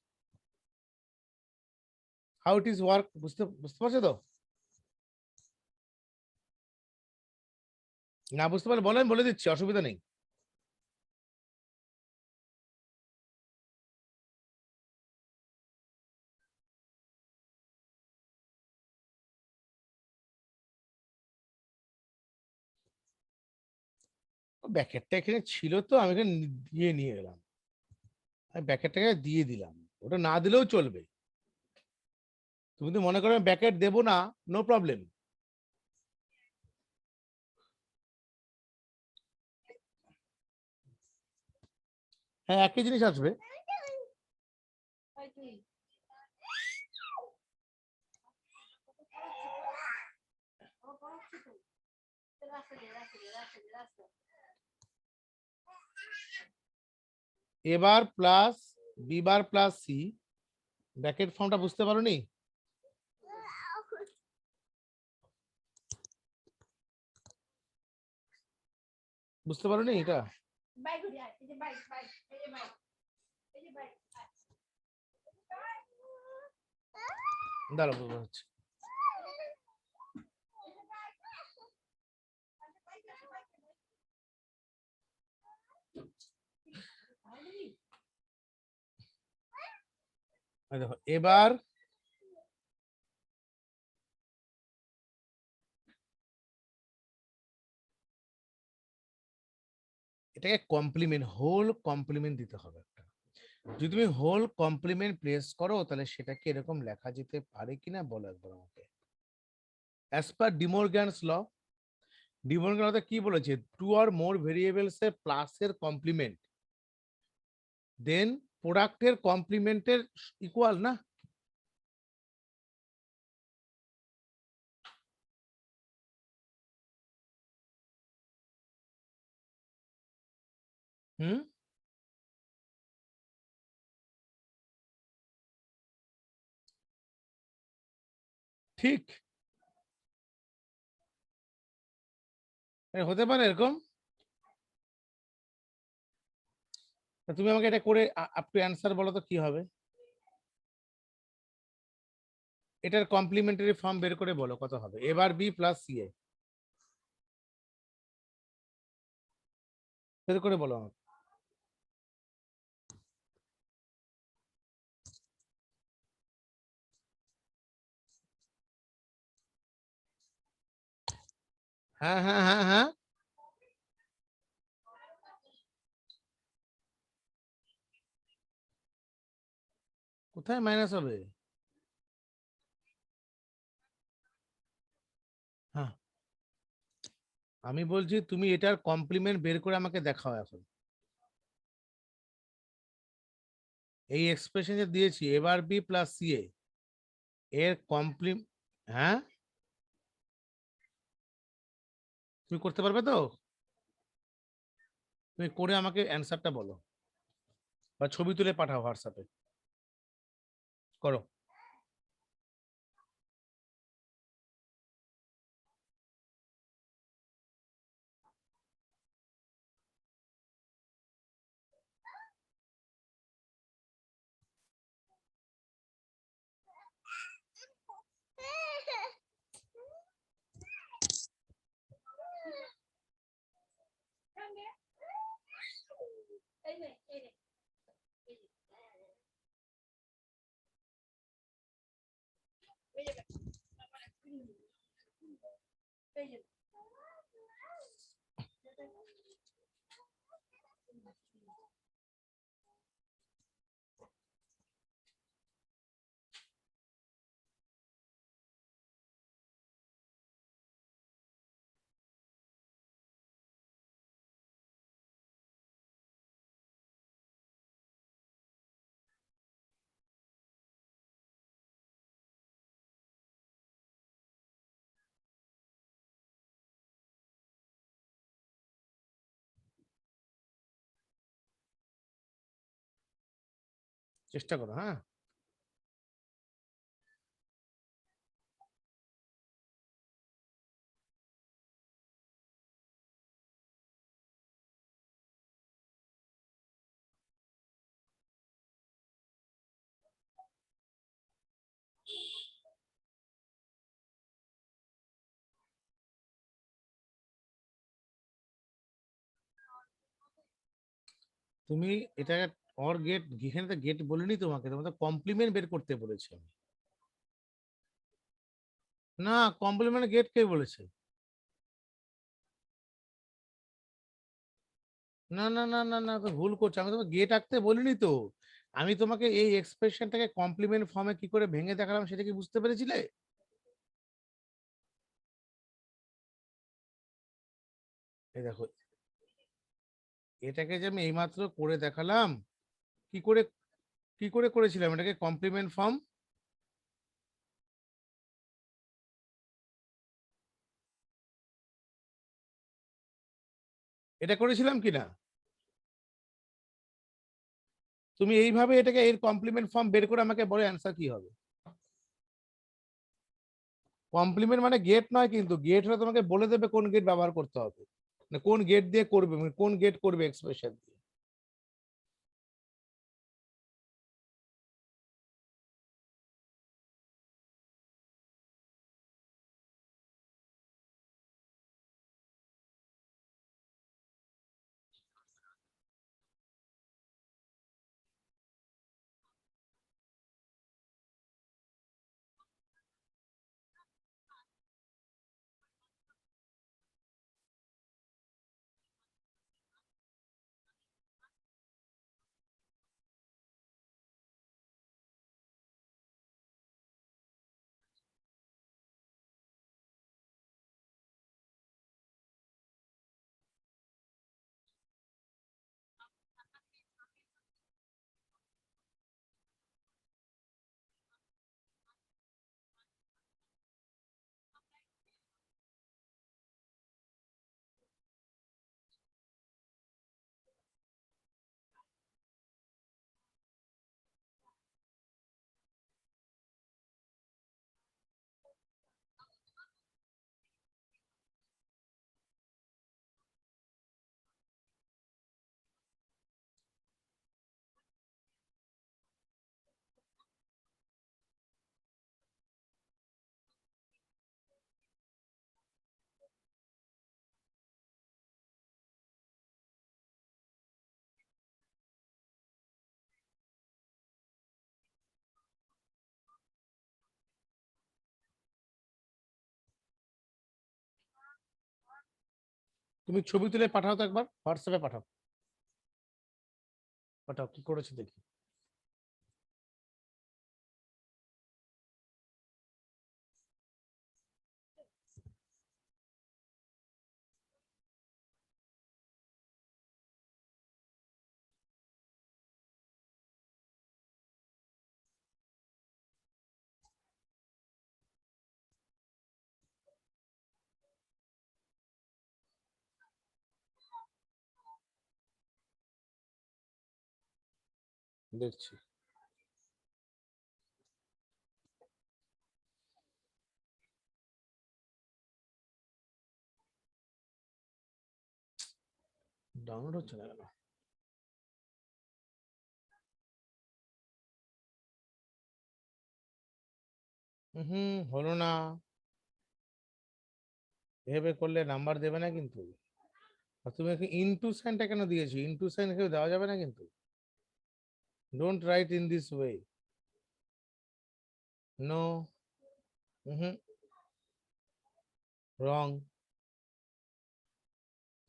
How it is work? বুঝতে বুঝতে পারছো তো? না বুঝতে পারলে বলেন, বলে দিচ্ছি, অসুবিধা নেই। ব্যাকেটটা এখানে ছিল তো আমি এখানে দিয়ে নিয়ে গেলাম। আমি ব্যাকেটটাকে দিয়ে দিলাম, ওটা না দিলেও চলবে। তুমি তো মনে করো ব্যাকেট দেবো না, নো প্রবলেম। হ্যাঁ, একই জিনিস আসবে। A bar plus B bar plus C, bracket ফর্মটা বুঝতে পারোনি? বুঝতে পারোনি এটা? দাঁড়াও বুঝতে পারছি। দেখো এবার এটাকে কমপ্লিমেন্ট, হোল কমপ্লিমেন্ট দিতে হবে একটা। যদি তুমি হোল কমপ্লিমেন্ট প্লেস করো তাহলে সেটাকে এরকম লেখা যেতে পারে কিনা বলো একবার আমাকে। অ্যাজ পার ডিমোরগানস ল, ডিমোরগান কি বলেছে? টু আর মোর ভেরিয়েবলস এর প্লাসের কমপ্লিমেন্ট দেন প্রোডাক্টের কমপ্লিমেন্টের ইকুয়াল, না? হুম, ঠিক হতে পারে এরকম। তুমি আমাকে এটা করে আপ টু অ্যান্সার বলো তো কি হবে। এটার কমপ্লিমেন্টারি ফর্ম বের করে বলো কত হবে, এবার বি প্লাস সি এ বের করে বলো আমাকে। হ্যাঁ হ্যাঁ হ্যাঁ হ্যাঁ, কোথায় মাইনাস হবে? হ্যাঁ, আমি বলছি তুমি এটার কমপ্লিমেন্ট বের করে আমাকে দেখাও এখন। এই এক্সপ্রেশন যে দিয়েছি এবার বি প্লাস সি এ এর কমপ্লিম, হ্যাঁ তুমি করতে পারবে তো? তুমি করে আমাকে অ্যান্সারটা বলো বা ছবি তুলে পাঠাও হোয়াটসঅ্যাপে, করো। চেষ্টা করো, হ্যাঁ। তুমি এটাকে অর গেট, এখানে তো গেট বলিনি তোমাকে, তোমাকে কমপ্লিমেন্ট বের করতে বলেছি আমি। না, কমপ্লিমেন্ট গেট কে বলেছে? না না না না না, তো ভুল করছো, আমি তোমাকে গেট আঁকতে বলিনি তো। আমি তোমাকে এই এক্সপ্রেশনটাকে কমপ্লিমেন্ট ফর্মে কি করে ভেঙে দেখালাম সেটা কি বুঝতে পেরেছিলে? এই দেখো, এটাকে যে আমি এইমাত্র করে দেখালাম, কি করে, কি করে করেছিলাম এটাকে কমপ্লিমেন্ট ফর্ম? এটা করেছিলাম কিনা? তুমি এইভাবে এটাকে এর কমপ্লিমেন্ট ফর্ম বের করে আমাকে বলো অ্যান্সার কি হবে। কমপ্লিমেন্ট মানে গেট নয়, কিন্তু গেট হলে তোমাকে বলে দেবে কোন গেট ব্যবহার করতে হবে, মানে কোন গেট দিয়ে করবে, মানে কোন গেট করবে এক্সপ্রেশন দিয়ে। তুমি ছবি তুলে পাঠাও তো একবার, হোয়াটসঅ্যাপে পাঠাও, পাঠাও কি করেছে দেখি। দেখছি। ডাউনলোড হচ্ছে না কেন? হলো না। এভাবে করলে নাম্বার দেবে না কিন্তু। আর তুমি ইনটু সাইনটা কেন দিয়েছো? ইনটু সাইন কেউ দেওয়া যাবে না কিন্তু। Don't write in this way. No. Hmm. Wrong.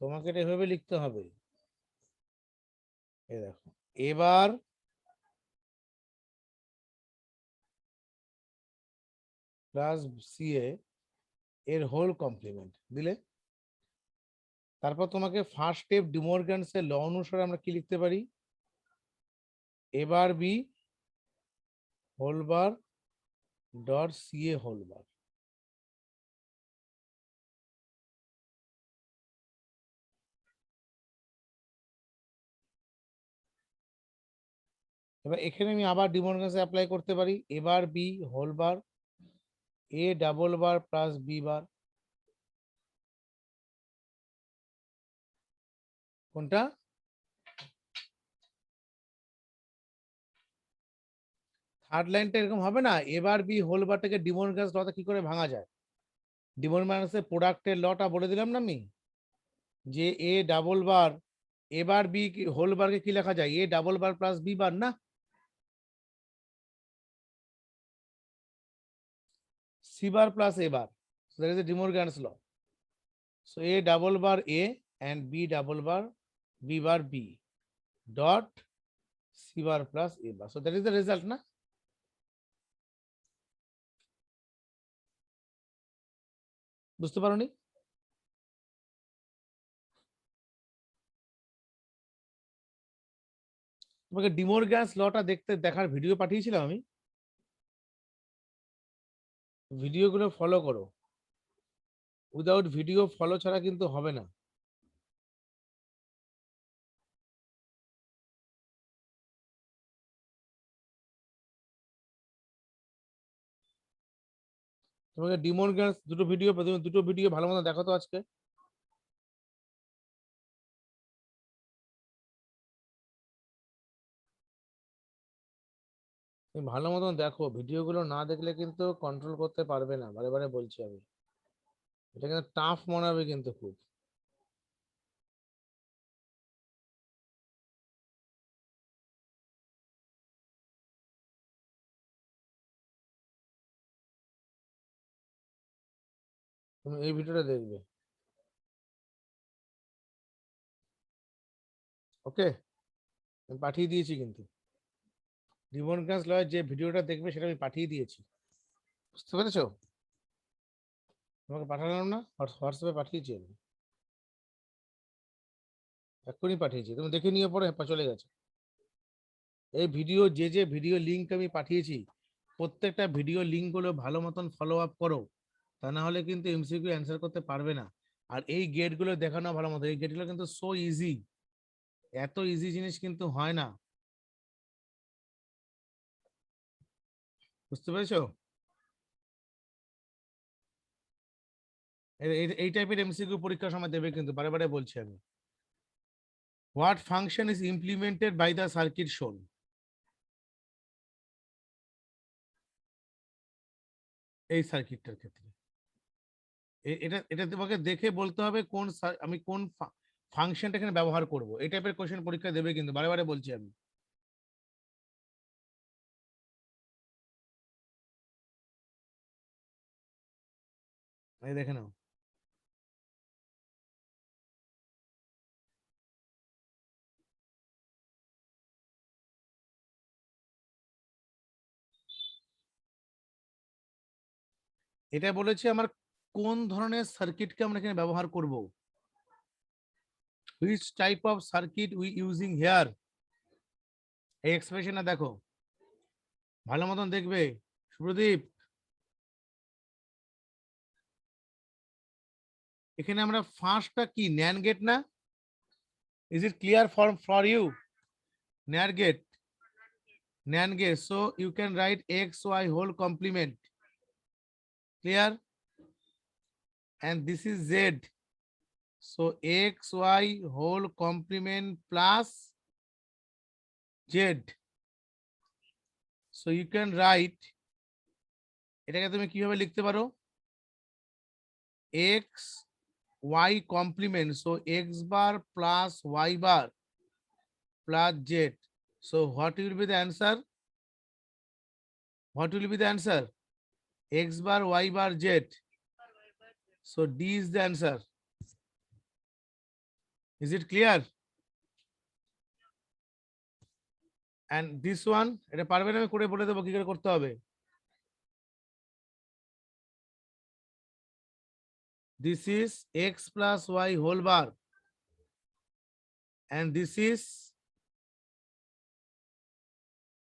তোমাকে এটা এভাবে লিখতে হবে। এই দেখো, এবার প্লাস সিএ এর হোল কমপ্লিমেন্ট দিলে, তারপর তোমাকে ফার্স্ট স্টেপ ডিমর্গানস এর ল অনুসারে আমরা কি লিখতে পারি? এবার B whole bar dot CA whole bar. এবার এখানে আমি আবার ডিমর্গানস অ্যাপ্লাই করতে পারি, এবার B whole bar A double bar plus B bar. কোনটা? থার্ড লাইনটা এরকম হবে না? এবার বি হোল বারটাকে ডিমর্গানস লটা কি করে ভাঙা যায়? ডিমর্গানসের প্রোডাক্টের লটা বলে দিলাম না আমি, যে এ ডাবল বার এবার বি হোল বারকে কি লেখা যায়? A double bar plus B bar না, C bar plus A bar. So that is the De Morgan's law. So a double bar a and b double bar b bar b dot c bar plus a bar. So that is the result না? বুঝতে পারোনি? তোমাকে ডিমোরগ্যান্স লটা দেখতে দেখার video পাঠিয়েছিলাম আমি, ভিডিওগুলো ফলো করো। উইদাউট ভিডিও ফলো ছাড়া কিন্তু হবে না। তোমাকে ডিমোরগ্যান্স দুটো ভিডিও, দুটো ভিডিও ভালো মতো দেখো তো আজকে। তুমি ভালো মতন দেখো, ভিডিওগুলো না দেখলে কিন্তু কন্ট্রোল করতে পারবে না, বারে বারে বলছি আমি। এটা কিন্তু টাফ মনে হবে কিন্তু খুব। তুমি এই ভিডিওটা দেখবে, ওকে? আমি পাঠিয়ে দিয়েছি কিন্তু। ডিমোরগানস লয়ের যে ভিডিওটা দেখবে সেটা আমি পাঠিয়ে দিয়েছি, বুঝতে পেরেছো? তোমাকে পাঠালাম না? হোয়াটসঅ্যাপে পাঠিয়েছি আমি, এক্ষুনি পাঠিয়েছি, তুমি দেখে নিয়ে পরে চলে গেছে। এই ভিডিও যে যে ভিডিও লিঙ্ক আমি পাঠিয়েছি, প্রত্যেকটা ভিডিও লিঙ্ক গুলো ভালো মতন ফলো আপ করো, তা না হলে কিন্তু এমসিকিউ অ্যান্সার করতে পারবে না। আর এই গেট গুলো দেখানো ভালো মতো, এই গেট গুলো কিন্তু সো ইজি, এত ইজি জিনিস কিন্তু হয় না, বুঝতে পেরেছো? এই টাইপের এমসিকিউ পরীক্ষার সময় দেবে কিন্তু, বারে বারে বলছি আমি। What function is implemented by the circuit shown? এই সার্কিটটার ক্ষেত্রে এটা এটা তোমাকে দেখে বলতে হবে কোন আমি কোন ফাংশনটা এখানে ব্যবহার করব। এই টাইপের কোশ্চেন পরীক্ষা দেবে কিন্তু, বারে বারে বলছি আমি। এই দেখে নাও। এটা বলেছে আমার কোন ধরনের সার্কিটকে আমরা এখানে ব্যবহার করব, which type of circuit we using here। এই এক্সপ্রেশনটা দেখো, ভালো মতন দেখবে সুপ্রদীপ। এখানে আমরা ফার্স্টটা কি ন্যান্ড গেট না? Is it clear for you? NAND gate, NAND gate. So you can write x, y whole complement. Clear? And this is z. So x, y whole complement plus z. So you can write, এটাকে তুমি কিভাবে লিখতে পারো? x, y complement. So x bar plus y bar plus z. So what will be the answer? What will be the answer? X bar, y bar, z. So D is the answer. Is it clear? And this one, এটা পারবে না, আমি করে বলে দেবো কি করে করতে হবে। This is x plus y whole bar and this is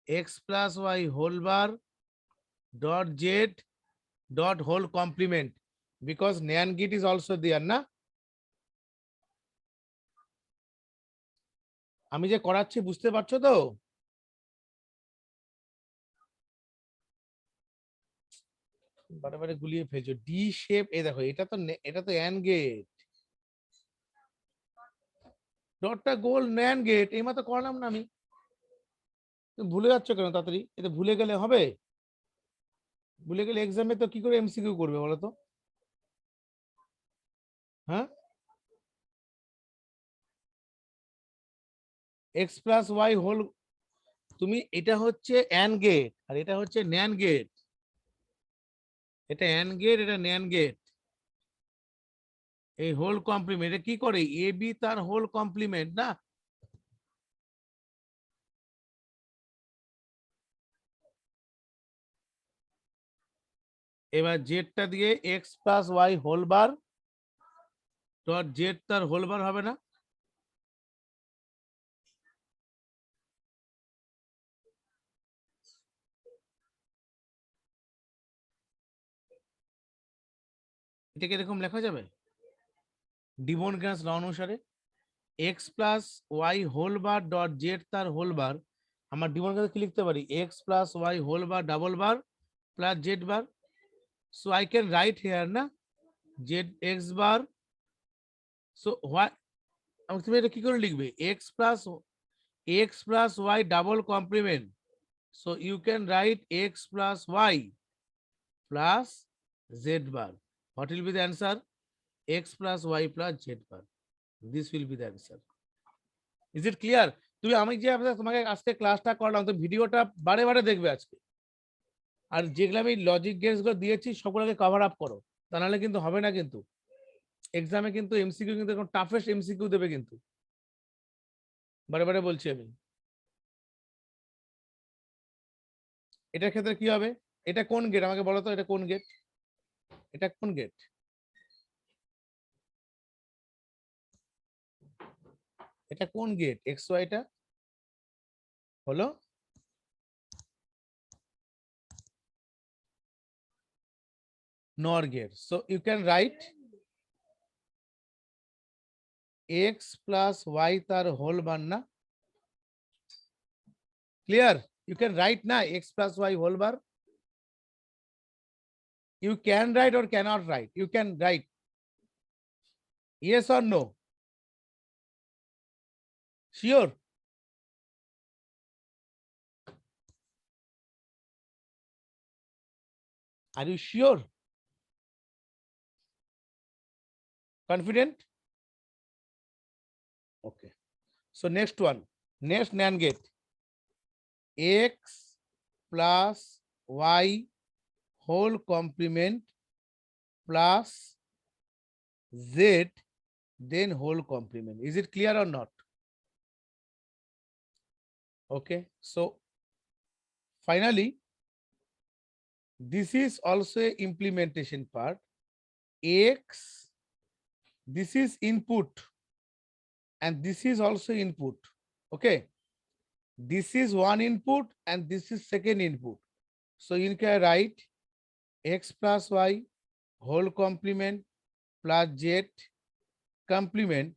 x plus y whole bar dot z dot whole complement, because NAND gate is also there না? আমি যে করাচ্ছি বুঝতে পারছো তো? বারে গুলিয়ে ফেলছো। ডি শেপ, এই দেখো এটা তো অ্যান্ড গেট, ডটটা গোল NAND গেট, এই মাত্র করলাম না আমি। তুমি ভুলে যাচ্ছ কেন তাড়াতাড়ি? এটা ভুলে গেলে হবে? ভুলে গেলে এক্সামে তো কি করে এমসিকিউ করবে বলো তো? হ্যাঁ, এক্স প্লাস ওয়াই হোল, তুমি এটা হচ্ছে অ্যান্ড গেট আর এটা হচ্ছে ন্যান্ড গেট। এটা অ্যান্ড গেট, এটা ন্যান্ড গেট। এই হোল কমপ্লিমেন্ট এটা কি করে? এ বি তার হোল কমপ্লিমেন্ট না? এবার জেডটা দিয়ে X plus Y whole bar dot Z তার হোল বার হবে না? এটাকে এরকম লেখা যাবে ডিমন গ্রাস ল অনুসারে, X plus Y whole bar dot Z তার হোল বার। আমার ডিমন গ্রাস কি লিখতে পারি? X plus Y whole bar double bar plus Z bar. So I can write here না Z X bar. So why, তুমি এটা কি করে লিখবে? X plus Y double complement. So you can write X plus Y plus z bar. What will be the answer? X plus y plus z bar. This will be the answer. Is it clear? তুমি আমি যে তোমাকে আজকে ক্লাসটা করলাম, তো ভিডিওটা বারে বারে দেখবে আজকে, আর যেগুলো আমি লজিক গেমস গুলো দিয়েছি সবগুলোকে কভার আপ করো, তা নাহলে কিন্তু হবে না। কিন্তু এক্সামে কিন্তু এমসিকিউ কিন্তু এখন টাফেস্ট এমসিকিউ দেবে কিন্তু, বারে বারে বলছি আমি। এটার ক্ষেত্রে কি হবে? এটা কোন গেট আমাকে বলো তো? এটা কোন গেট? এটা কোন গেট? এটা কোন গেট? এক্স ওয়াইটা হলো NOR gate. So you can write x plus y tar whole bar na? Clear? You can write na x plus y whole bar. You can write or cannot write. You can write. Yes or no? Sure? Are you sure? Confident? Okay. So next one. Next NAND gate. X plus y whole complement plus z then whole complement. Is it clear or not? Okay. So finally This is also a implementation part. X, this is input and this is also input. Okay, this is one input and this is second input. So you can write x plus y whole complement plus z complement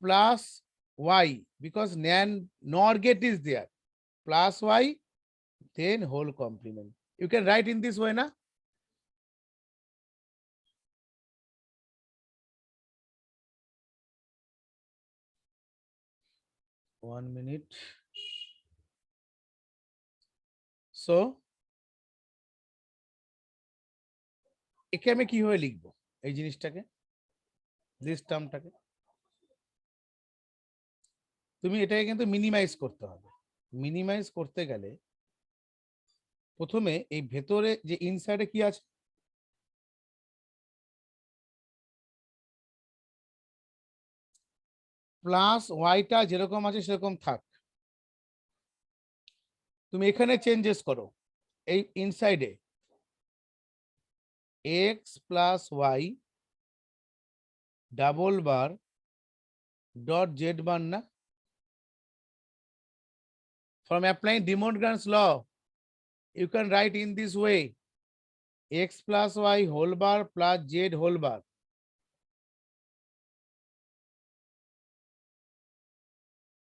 plus y, because NOR gate is there, plus y, then whole complement. You can write in this way, na? One minute. So একে আমি কিভাবে লিখবো এই জিনিসটাকে, this টার্মটাকে? তুমি এটাকে কিন্তু minimise করতে হবে। মিনিমাইজ করতে গেলে প্রথমে এই ভেতরে যে ইনসাইডে কি আছে, প্লাস ওয়াইটা যেরকম আছে সেরকম থাক, তুমি এখানে চেঞ্জেস করো এই ইনসাইডে X plus Y double bar dot Z bar না? From applying De Morgan's law, you can write in this way: x plus y whole bar plus z whole bar.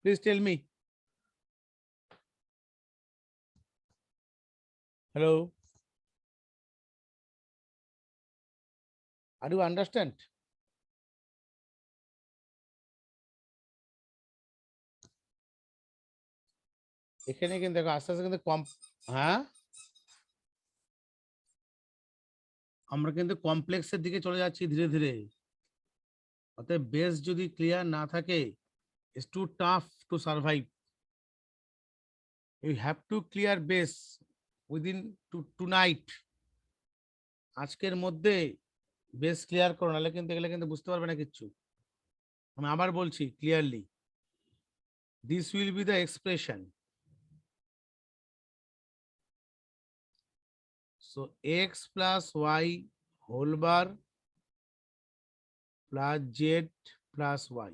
Please tell me. Hello. Are you understand? এখানে কিন্তু দেখো আস্তে আস্তে কিন্তু কম, হ্যাঁ আমরা কিন্তু কমপ্লেক্সের দিকে চলে যাচ্ছি ধীরে ধীরে। অতএব বেস যদি ক্লিয়ার না থাকে, it's too tough to survive. You have to clear base within tonight. আজকের মধ্যে বেস ক্লিয়ার করো, নাহলে কিন্তু এগুলো কিন্তু বুঝতে পারবে না কিচ্ছু। আমি আবার বলছি clearly, this will be the expression. So x plus y whole bar plus z plus y,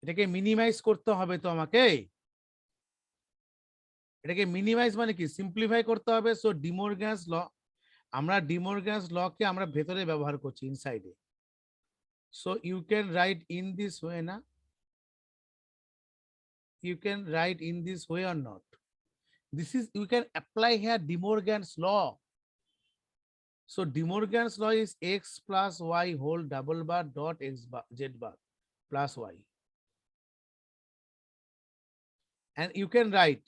এটাকে মিনিমাইজ করতে হবে তো আমাকে। এটাকে মিনিমাইজ মানে কি, সিম্পলিফাই করতে হবে। সো ডি মর্গ্যানস ল, আমরা ডি মর্গ্যানস ল কে আমরা ভেতরে ব্যবহার করছি ইনসাইডে। So you can write in this way না, you can write in this way or not. This is, you can apply here De Morgan's law. So De Morgan's law is x plus y whole double bar dot x bar z bar plus y, and you can write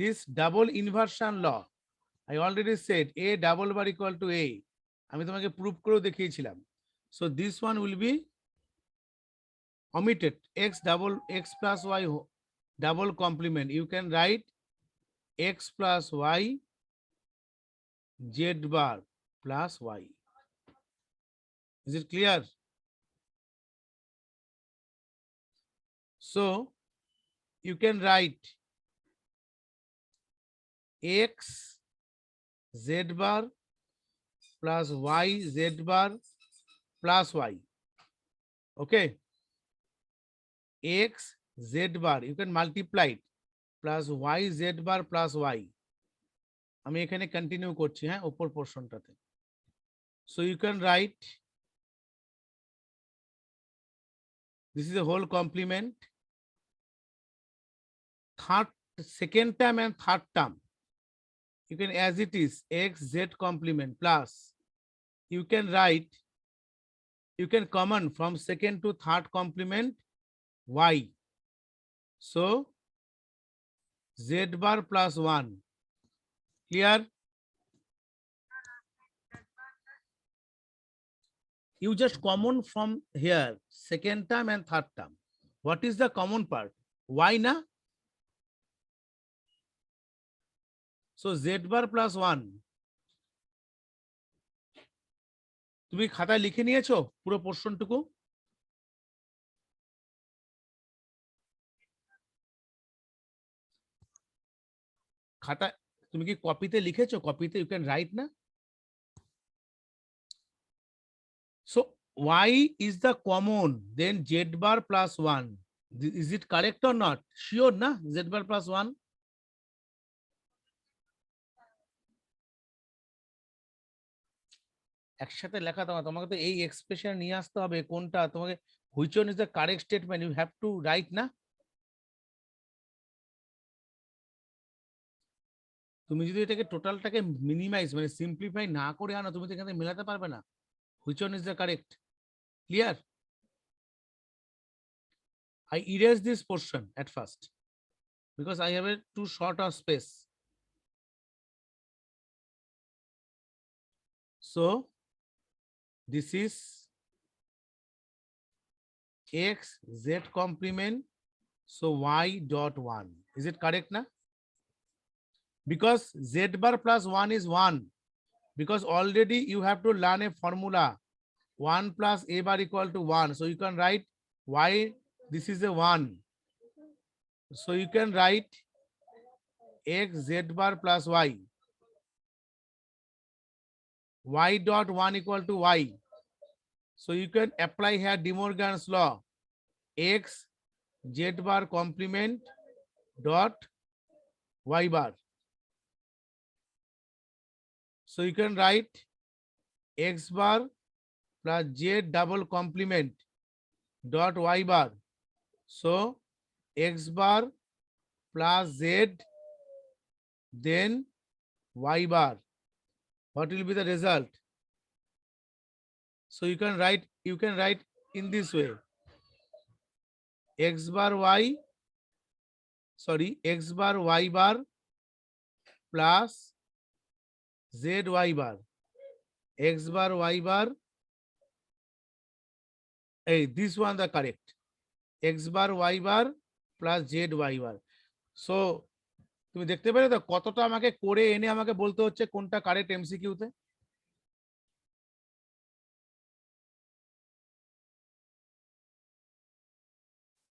this double inversion law. I already said a double bar equal to a, আমি তোমাকে proof করে দেখিয়েছিলাম। So this one will be omitted, x plus y double complement. You can write x plus y z bar plus y. Is it clear? So you can write x z bar plus y z bar plus y. Okay, x z bar you can multiply it plus y z bar plus y. আমি এখানে continue করছি, হ্যাঁ, উপর পোরশনটাতে। So you can write this is a whole complement, third, second term and third term you can as it is x z complement plus, you can write, you can common from second to third complement y. So z bar plus 1. Clear? You just common from here second term and third term. What is the common part? Y na? So z bar plus 1. তুমি খাতায় লিখে নিয়েছো পুরো পোরশনটুকু? খাতা তুমি কি কপিতে লিখেছো? কপিতে ইউ ক্যান রাইট না? So y is the common, then z bar plus 1. Is it correct or not? Sure na? Z bar plus 1. একসাথে লেখা তোমাকে তো এই এক্সপ্রেশন নিয়ে আসতে হবে। কোনটা তোমাকে, which one is the correct statement, you have to write না? তুমি যদি এটাকে টোটালটাকে মিনিমাইজ মানে সিম্পলিফাই না করে আনো, তুমি তো এখানে মেলাতে পারবে না which one is the correct. Clear? I erase this portion at first because I have a too short of space. So this is x z complement, so y dot 1. Is it correct na? Because z bar plus 1 is 1, because already you have to learn a formula 1 plus a bar equal to 1, so you can write y, this is a 1, so you can write x z bar plus y dot 1 equal to y. So you can apply here De Morgan's law, x z bar complement dot y bar. So you can write x bar plus z double complement dot y bar. So x bar plus z then y bar. What will be the result? So you can write in this way, x bar y, sorry, x bar y bar plus z y bar, x bar y bar, hey, this one the correct, x bar y bar plus z y bar. So তুমি দেখতে পেলে তো কতটা আমাকে করে এনে আমাকে বলতে হচ্ছে কোনটা কারেক্ট এমসিকিউতে।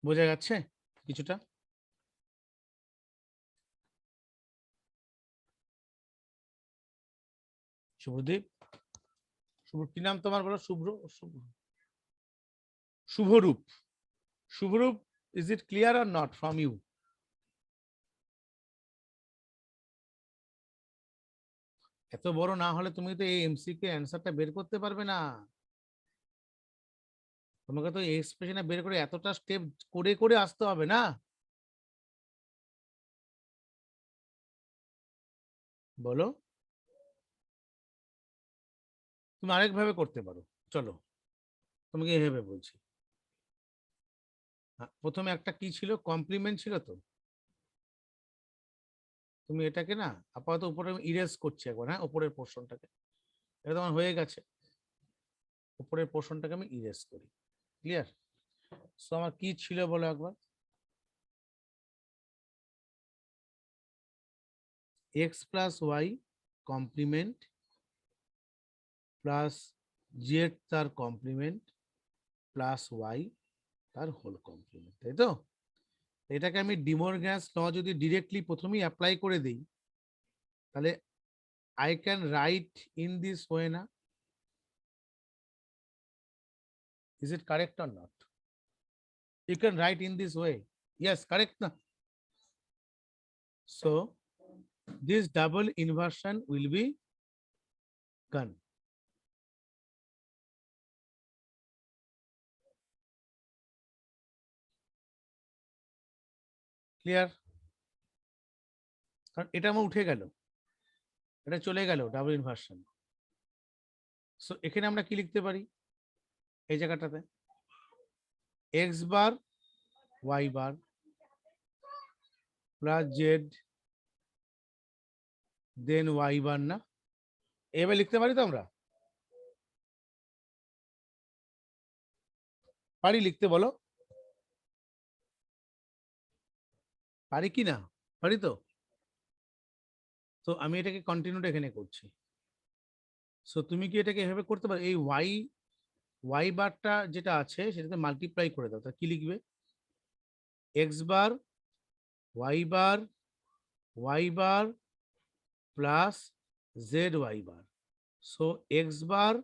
বোঝা যাচ্ছে কিছুটা? শুভদীপ, শুভ কি নাম তোমার বলো? Shubhra, Shubhrup, Shubhrup, is it clear or not from you? এত বড় না হলে তুমি তো এই এমসিকিউ অ্যান্সারটা বের করতে পারবে না। তোমাকে তো এই এক্সপ্রেশনে বের করে এতটা স্টেপ করে করে আসতে হবে না। বলো, তুমি আরেকভাবে করতে পারো। চলো তোমাকে এভাবে বলছি। প্রথমে একটা কি ছিল, কমপ্লিমেন্ট ছিল তো, তুমি এটাকে না আপাতত উপরে ইরেজ করছি একবার, হ্যাঁ, উপরের পোর্শনটাকে, এটা তোমার হয়ে গেছে, উপরের পোর্শনটাকে আমি ইরেজ করি। ক্লিয়ার? সো আমার কি ছিল বলো একবার, X plus Y complement plus Z তার কমপ্লিমেন্ট প্লাস ওয়াই তার হোল কমপ্লিমেন্ট, তাই তো? এটাকে আমি ডি মরগ্যানস ল যদি ডিরেক্টলি প্রথমেই অ্যাপ্লাই করে দিই, তাহলে I can write in this way na? Is it correct or not? You can write in this way. Yes, correct na? So this double inversion will be gone. Clear? কারণ এটা আমার উঠে গেল, এটা চলে গেল ডাবল ইনভার্সন। সো এখানে আমরা কি লিখতে পারি এই জায়গাটাতে, x bar y bar plus Z দেন ওয়াই বার না, এবার লিখতে পারি তো আমরা? পারি লিখতে, বলো পারি কি না? পারি তো? তো আমি এটাকে কন্টিনিউটা এখানে করছি। সো তুমি কি এটাকে এভাবে করতে পারো, এই ওয়াই ওয়াই বারটা যেটা আছে সেটাতে মাল্টিপ্লাই করে দাও, তা কি লিখবে, x bar y bar y bar plus Z y bar. So x bar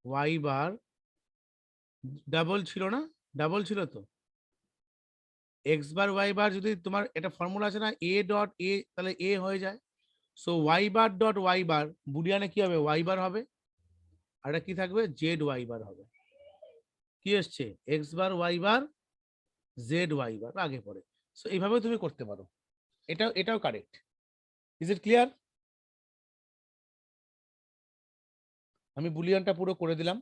y bar double ছিল না? ডাবল ছিল তো। এক্স বার ওয়াই বার যদি তোমার এটা ফর্মুলা আছে না, এ ডট এ, তাহলে এ হয়ে যায়। So Y bar dot Y bar বুলিয়ানে কি হবে? ওয়াই বার হবে। আর এটা কি থাকবে? জেড ওয়াই বার হবে। কি এসছে? X bar y bar Z y bar আগে পরে। সো এইভাবে তুমি করতে পারো। এটাও কারেক্ট। Is it clear? আমি বুলিয়ানটা পুরো করে দিলাম।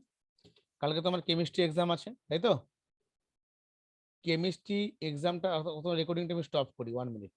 কালকে তো আমার কেমিস্ট্রি এক্সাম আছে, তাই তো? কেমিস্ট্রি এক্সামটা রেকর্ডিংটা আমি স্টপ করি 1 মিনিট।